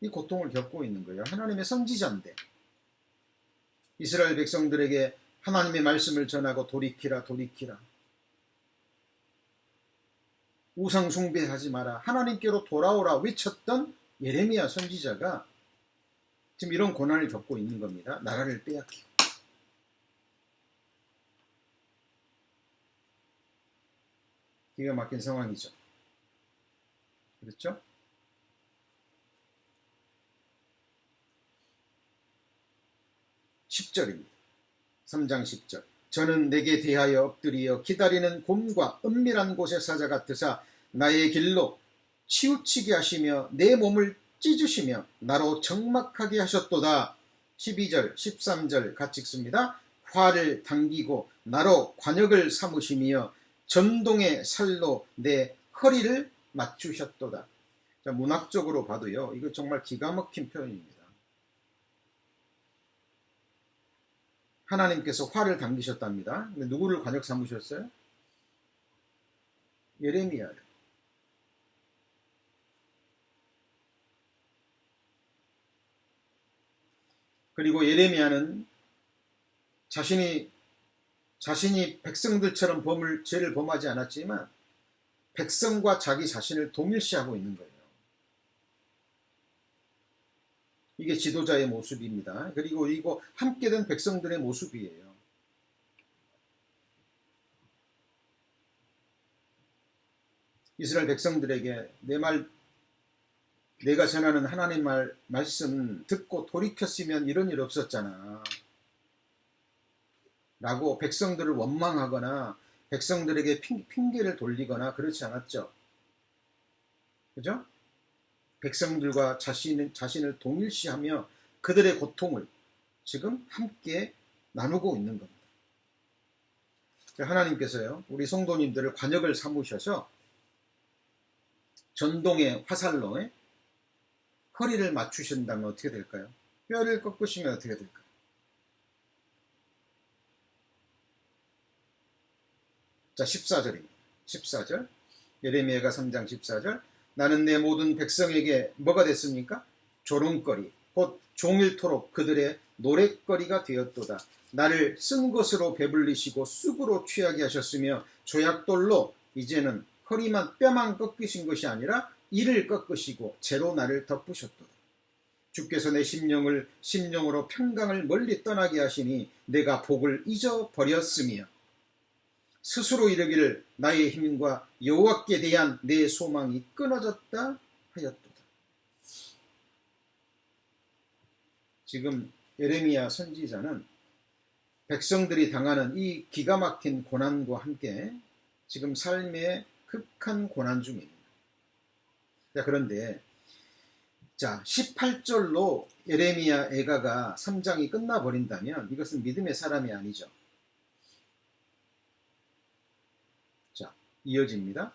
이 고통을 겪고 있는 거예요. 하나님의 선지자인데 이스라엘 백성들에게 하나님의 말씀을 전하고 돌이키라 돌이키라, 우상 숭배하지 마라, 하나님께로 돌아오라 외쳤던 예레미야 선지자가 지금 이런 고난을 겪고 있는 겁니다. 나라를 빼앗기고. 기가 막힌 상황이죠. 그렇죠? (10절입니다) 3장 10절. 저는 내게 대하여 엎드리어 기다리는 곰과 은밀한 곳의 사자 같으사 나의 길로 치우치게 하시며 내 몸을 찢으시며 나로 적막하게 하셨도다. 12절 13절 같이 읽습니다. 화를 당기고 나로 관역을 삼으시며 전동의 살로 내 허리를 맞추셨도다. 자, 문학적으로 봐도요, 이거 정말 기가 막힌 표현입니다. 하나님께서 화를 당기셨답니다. 근데 누구를 관역 삼으셨어요? 예레미야를. 그리고 예레미야는 자신이 백성들처럼 죄를 범하지 않았지만 백성과 자기 자신을 동일시하고 있는 거예요. 이게 지도자의 모습입니다. 그리고 이거 함께 된 백성들의 모습이에요. 이스라엘 백성들에게 내가 전하는 하나님 말씀 듣고 돌이켰으면 이런 일 없었잖아 라고 백성들을 원망하거나 백성들에게 핑계를 돌리거나 그렇지 않았죠. 그죠? 백성들과 자신을 동일시하며 그들의 고통을 지금 함께 나누고 있는 겁니다. 하나님께서요, 우리 성도님들을 관역을 삼으셔서 전동의 화살로 허리를 맞추신다면 어떻게 될까요? 뼈를 꺾으시면 어떻게 될까요? 자, 14절입니다. 14절. 예레미야가 3장 14절. 나는 내 모든 백성에게 뭐가 됐습니까? 조롱거리, 곧 종일토록 그들의 노랫거리가 되었도다. 나를 쓴 것으로 배불리시고 쑥으로 취하게 하셨으며 조약돌로 이제는 뼈만 꺾으신 것이 아니라 이를 꺾으시고 재로 나를 덮으셨도다. 주께서 내 심령으로 평강을 멀리 떠나게 하시니 내가 복을 잊어버렸으며 스스로 이르기를 나의 힘과 여호와께 대한 내 소망이 끊어졌다 하였도다. 지금 예레미야 선지자는 백성들이 당하는 이 기가 막힌 고난과 함께 지금 삶의 극한 고난 중입니다. 자, 그런데 18절로 예레미야 애가가 3장이 끝나버린다면 이것은 믿음의 사람이 아니죠. 자, 이어집니다.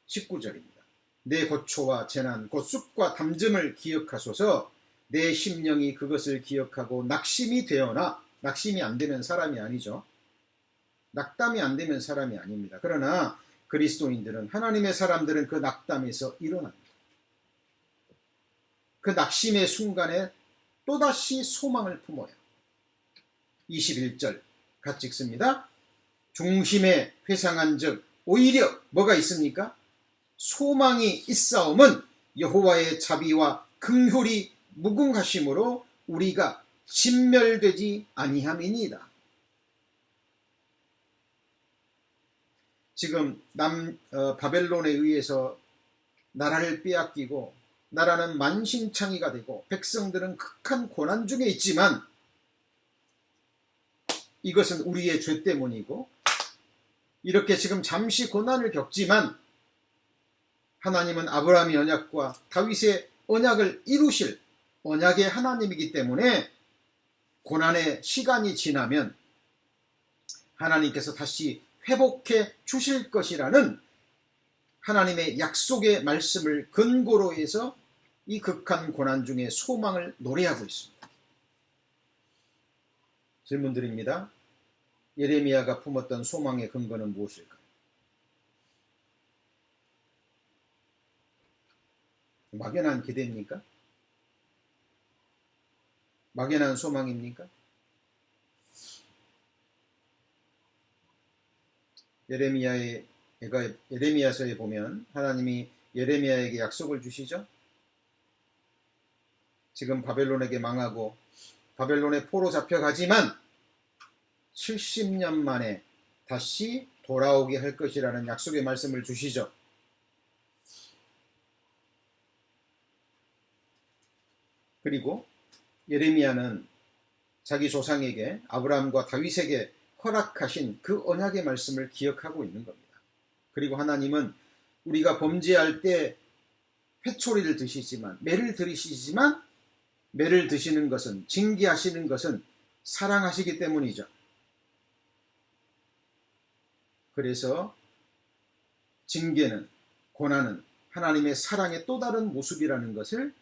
19절입니다. 내 고초와 재난 곧 쑥과 담즙을 기억하소서. 내 심령이 그것을 기억하고 낙심이 되어나, 낙심이 안 되면 사람이 아니죠. 낙담이 안 되면 사람이 아닙니다. 그러나 그리스도인들은, 하나님의 사람들은 그 낙담에서 일어납니다. 그 낙심의 순간에 또다시 소망을 품어요. 21절 같이 읽습니다. 중심에 회상한 즉 오히려 뭐가 있습니까? 소망이 있사옴은 여호와의 자비와 긍휼이 무궁하심으로 우리가 진멸되지 아니함이니이다. 지금 바벨론에 의해서 나라를 빼앗기고 나라는 만신창이가 되고 백성들은 극한 고난 중에 있지만 이것은 우리의 죄 때문이고 이렇게 지금 잠시 고난을 겪지만 하나님은 아브라함의 언약과 다윗의 언약을 이루실 언약의 하나님이기 때문에 고난의 시간이 지나면 하나님께서 다시 회복해 주실 것이라는 하나님의 약속의 말씀을 근거로 해서 이 극한 고난 중에 소망을 노래하고 있습니다. 질문드립니다. 예레미야가 품었던 소망의 근거는 무엇일까요? 막연한 기대입니까? 막연한 소망입니까? 예레미야서에 보면 하나님이 예레미야에게 약속을 주시죠. 지금 바벨론에게 망하고 바벨론의 포로 잡혀가지만 70년 만에 다시 돌아오게 할 것이라는 약속의 말씀을 주시죠. 그리고 예레미야는 자기 조상에게 아브라함과 다윗에게 허락하신 그 언약의 말씀을 기억하고 있는 겁니다. 그리고 하나님은 우리가 범죄할 때 회초리를 드시지만, 매를 들이시지만, 매를 드시는 것은, 징계하시는 것은 사랑하시기 때문이죠. 그래서 징계는, 고난은 하나님의 사랑의 또 다른 모습이라는 것을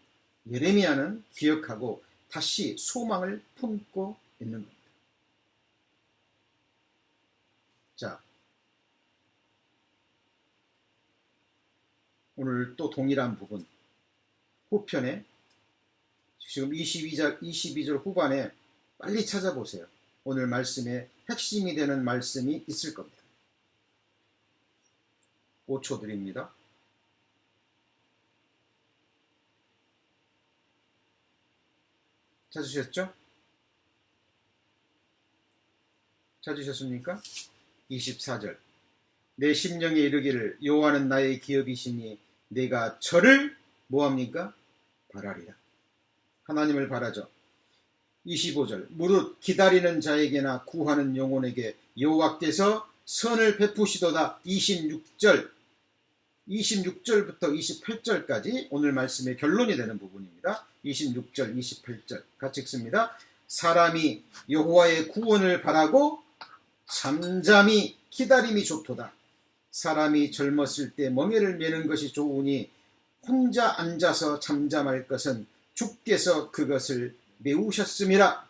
예레미야는 기억하고 다시 소망을 품고 있는 겁니다. 자, 오늘 또 동일한 부분, 후편에 지금 22절 후반에 빨리 찾아보세요. 오늘 말씀에 핵심이 되는 말씀이 있을 겁니다. 5초 드립니다. 찾으셨죠? 찾으셨습니까? 24절. 내 심령에 이르기를 여호와는 나의 기업이시니 내가 저를 뭐합니까? 바라리라. 하나님을 바라죠. 25절. 무릇 기다리는 자에게나 구하는 영혼에게 여호와께서 선을 베푸시도다. 26절부터 28절까지 오늘 말씀의 결론이 되는 부분입니다. 26절, 28절 같이 읽습니다. 사람이 여호와의 구원을 바라고 잠잠히 기다림이 좋도다. 사람이 젊었을 때 멍에를 메는 것이 좋으니 혼자 앉아서 잠잠할 것은 주께서 그것을 메우셨음이라.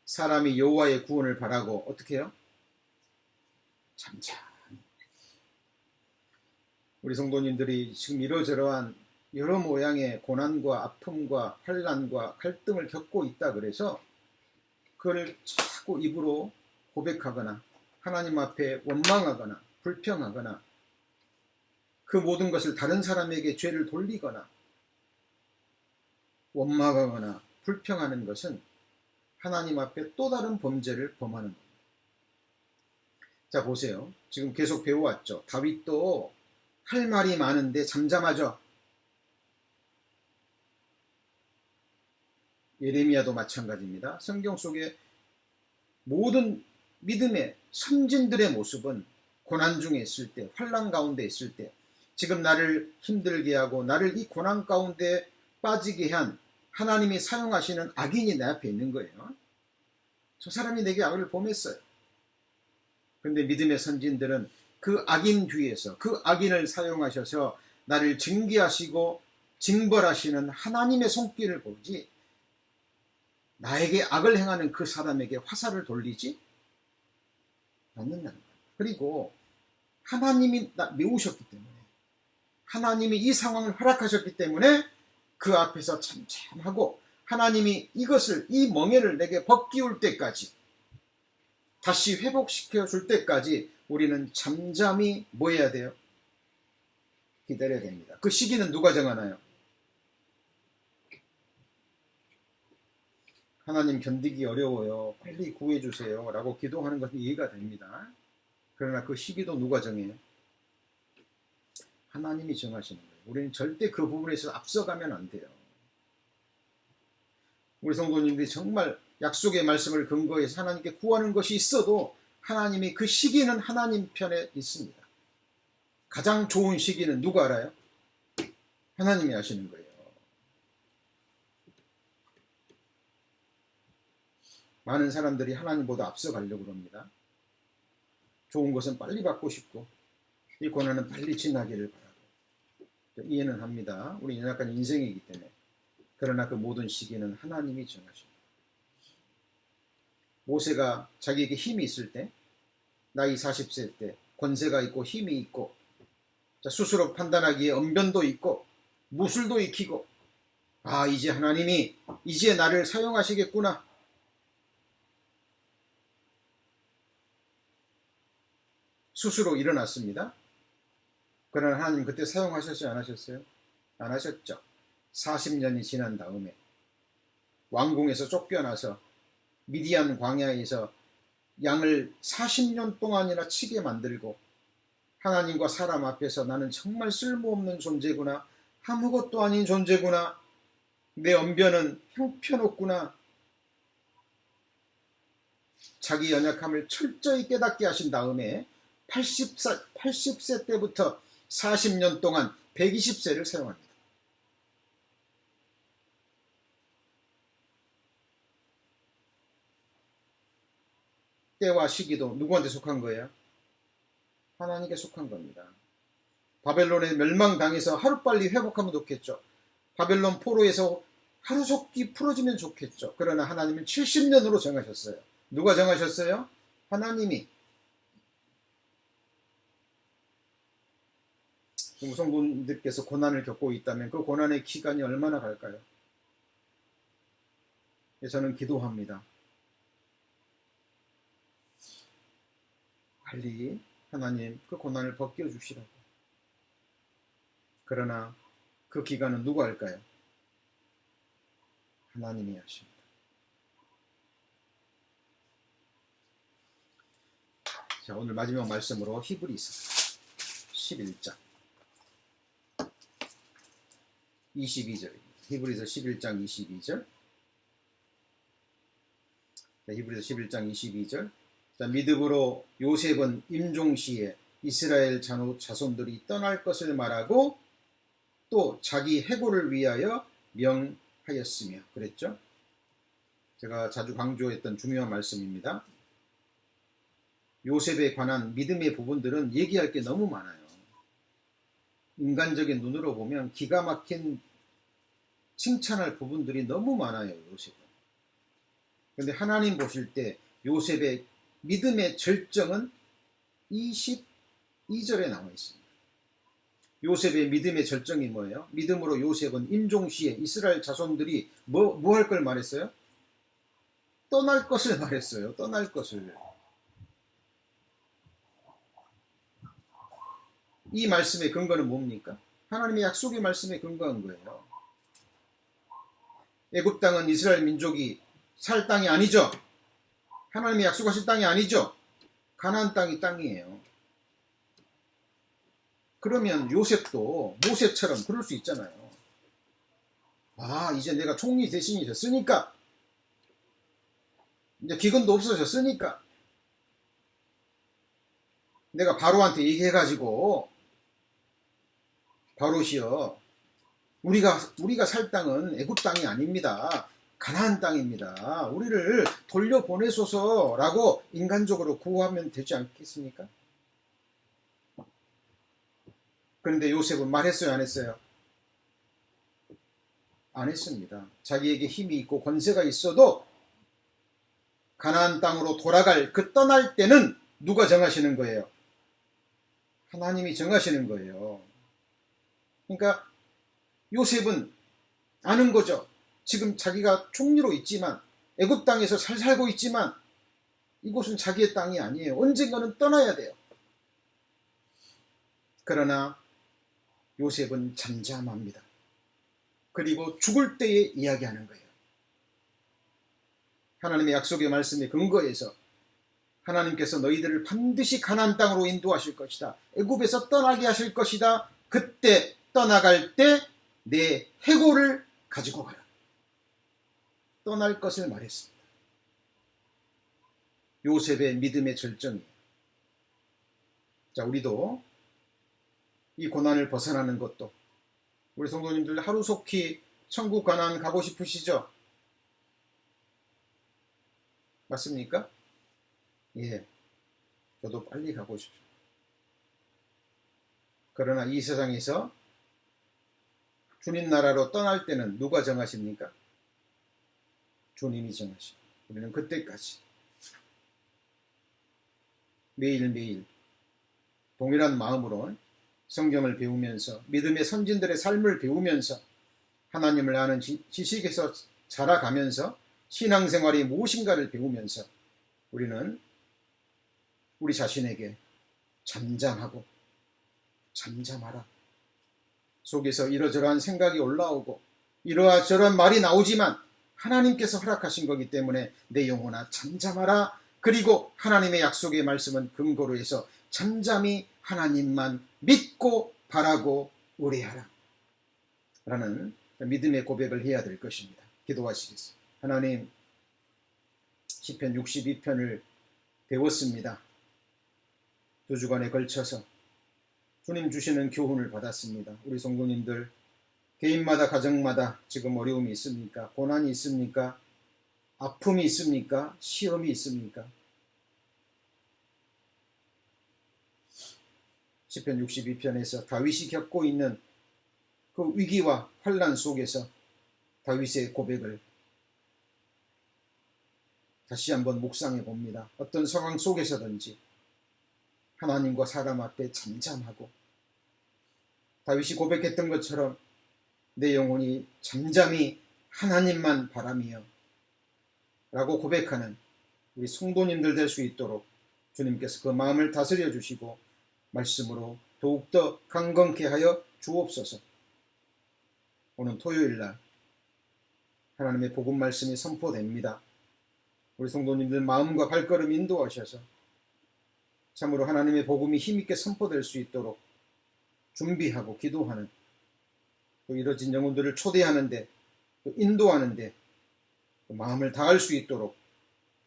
사람이 여호와의 구원을 바라고 어떻게 해요? 잠잠히. 우리 성도님들이 지금 이러저러한 여러 모양의 고난과 아픔과 환난과 갈등을 겪고 있다 그래서 그걸 자꾸 입으로 고백하거나 하나님 앞에 원망하거나 불평하거나 그 모든 것을 다른 사람에게 죄를 돌리거나 원망하거나 불평하는 것은 하나님 앞에 또 다른 범죄를 범하는 겁니다. 자, 보세요. 지금 계속 배워왔죠. 다윗도 할 말이 많은데 잠잠하죠. 예레미야도 마찬가지입니다. 성경 속에 모든 믿음의 선진들의 모습은 고난 중에 있을 때, 환난 가운데 있을 때, 지금 나를 힘들게 하고 나를 이 고난 가운데 빠지게 한 하나님이 사용하시는 악인이 내 앞에 있는 거예요. 저 사람이 내게 악을 범했어요. 그런데 믿음의 선진들은 그 악인 뒤에서 그 악인을 사용하셔서 나를 징계하시고 징벌하시는 하나님의 손길을 보지 나에게 악을 행하는 그 사람에게 화살을 돌리지 않는다는 거예요. 그리고 하나님이 나 메우셨기 때문에 하나님이 이 상황을 허락하셨기 때문에 그 앞에서 잠잠하고 하나님이 이것을 이 멍에를 내게 벗기울 때까지 다시 회복시켜 줄 때까지 우리는 잠잠히 뭐 해야 돼요? 기다려야 됩니다. 그 시기는 누가 정하나요? 하나님 견디기 어려워요. 빨리 구해주세요. 라고 기도하는 것은 이해가 됩니다. 그러나 그 시기도 누가 정해요? 하나님이 정하시는 거예요. 우리는 절대 그 부분에서 앞서가면 안 돼요. 우리 성도님들이 정말 약속의 말씀을 근거해서 하나님께 구하는 것이 있어도 하나님이 그 시기는 하나님 편에 있습니다. 가장 좋은 시기는 누가 알아요? 하나님이 아시는 거예요. 많은 사람들이 하나님보다 앞서가려고 합니다. 좋은 것은 빨리 받고 싶고 이 고난은 빨리 지나기를 바라고 이해는 합니다. 우리 연약한 인생이기 때문에. 그러나 그 모든 시기는 하나님이 정하십니다. 모세가 자기에게 힘이 있을 때, 나이 40세 때 권세가 있고 힘이 있고 스스로 판단하기에 언변도 있고 무술도 익히고 이제 하나님이 이제 나를 사용하시겠구나. 스스로 일어났습니다. 그러나 하나님 그때 사용하셨어요? 안 하셨어요? 안 하셨죠. 40년이 지난 다음에 왕궁에서 쫓겨나서 미디안 광야에서 양을 40년 동안이나 치게 만들고 하나님과 사람 앞에서 나는 정말 쓸모없는 존재구나. 아무것도 아닌 존재구나. 내 언변은 형편없구나. 자기 연약함을 철저히 깨닫게 하신 다음에 80세 때부터 40년 동안 120세를 사용합니다. 때와 시기도 누구한테 속한 거예요? 하나님께 속한 겁니다. 바벨론에 멸망당해서 하루빨리 회복하면 좋겠죠. 바벨론 포로에서 하루속히 풀어지면 좋겠죠. 그러나 하나님은 70년으로 정하셨어요. 누가 정하셨어요? 하나님이. 성도님들께서 고난을 겪고 있다면 그 고난의 기간이 얼마나 갈까요? 저는 기도합니다. 빨리 하나님 그 고난을 벗겨주시라고. 그러나 그 기간은 누가 할까요? 하나님이 하십니다. 자, 오늘 마지막 말씀으로 히브리서 11장 22절. 히브리서 11장 22절. 자, 히브리서 11장 22절. 자, 믿음으로 요셉은 임종시에 이스라엘 자손들이 떠날 것을 말하고 또 자기 해고를 위하여 명하였으며 그랬죠. 제가 자주 강조했던 중요한 말씀입니다. 요셉에 관한 믿음의 부분들은 얘기할 게 너무 많아요. 인간적인 눈으로 보면 기가 막힌 칭찬할 부분들이 너무 많아요. 요셉은. 그런데 하나님 보실 때 요셉의 믿음의 절정은 22절에 나와 있습니다. 요셉의 믿음의 절정이 뭐예요? 믿음으로 요셉은 임종시에 이스라엘 자손들이 뭐 할 걸 말했어요? 떠날 것을 말했어요. 떠날 것을. 이 말씀의 근거는 뭡니까? 하나님의 약속의 말씀에 근거한 거예요. 애굽 땅은 이스라엘 민족이 살 땅이 아니죠. 하나님이 약속하신 땅이 아니죠. 가나안 땅이 땅이에요. 그러면 요셉도 모세처럼 그럴 수 있잖아요. 아, 이제 내가 총리 대신이 됐으니까, 이제 기근도 없어졌으니까 내가 바로한테 얘기해가지고, 바로시여, 우리가 살 땅은 애굽 땅이 아닙니다. 가나안 땅입니다. 우리를 돌려보내소서라고 인간적으로 구하면 되지 않겠습니까? 그런데 요셉은 말했어요, 안 했어요? 안 했습니다. 자기에게 힘이 있고 권세가 있어도 가나안 땅으로 돌아갈 그 떠날 때는 누가 정하시는 거예요? 하나님이 정하시는 거예요. 그러니까 요셉은 아는 거죠. 지금 자기가 총리로 있지만 애굽 땅에서 잘 살고 있지만 이곳은 자기의 땅이 아니에요. 언젠가는 떠나야 돼요. 그러나 요셉은 잠잠합니다. 그리고 죽을 때에 이야기하는 거예요. 하나님의 약속의 말씀에 근거해서 하나님께서 너희들을 반드시 가나안 땅으로 인도하실 것이다. 애굽에서 떠나게 하실 것이다. 그때 떠나갈 때 내 해고를 가지고 가라. 떠날 것을 말했습니다. 요셉의 믿음의 절정이에요. 자, 우리도 이 고난을 벗어나는 것도, 우리 성도님들 하루속히 천국 가나안 가고 싶으시죠? 맞습니까? 예, 저도 빨리 가고 싶습니다. 그러나 이 세상에서 주님 나라로 떠날 때는 누가 정하십니까? 주님이 정하십니다. 우리는 그때까지 매일매일 동일한 마음으로 성경을 배우면서 믿음의 선진들의 삶을 배우면서 하나님을 아는 지식에서 자라가면서 신앙생활이 무엇인가를 배우면서 우리는 우리 자신에게 잠잠하고 잠잠하라 속에서 이러저러한 생각이 올라오고 이러저러한 말이 나오지만 하나님께서 허락하신 거기 때문에 내 영혼아 잠잠하라. 그리고 하나님의 약속의 말씀은 근거로 해서 잠잠히 하나님만 믿고 바라고 의뢰하라 라는 믿음의 고백을 해야 될 것입니다. 기도하시겠습니다. 하나님, 시편 62편을 배웠습니다. 두 주간에 걸쳐서 주님 주시는 교훈을 받았습니다. 우리 성도님들 개인마다 가정마다 지금 어려움이 있습니까? 고난이 있습니까? 아픔이 있습니까? 시험이 있습니까? 시편 62편에서 다윗이 겪고 있는 그 위기와 환난 속에서 다윗의 고백을 다시 한번 묵상해 봅니다. 어떤 상황 속에서든지 하나님과 사람 앞에 잠잠하고 다윗이 고백했던 것처럼 내 영혼이 잠잠히 하나님만 바라며 라고 고백하는 우리 성도님들 될 수 있도록 주님께서 그 마음을 다스려 주시고 말씀으로 더욱더 강건케 하여 주옵소서. 오늘 토요일날 하나님의 복음 말씀이 선포됩니다. 우리 성도님들 마음과 발걸음 인도하셔서 참으로 하나님의 복음이 힘있게 선포될 수 있도록 준비하고 기도하는, 또 이뤄진 영혼들을 초대하는데, 또 인도하는데 또 마음을 다할 수 있도록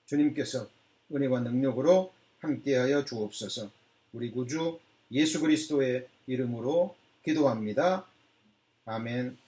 주님께서 은혜와 능력으로 함께하여 주옵소서. 우리 구주 예수 그리스도의 이름으로 기도합니다. 아멘.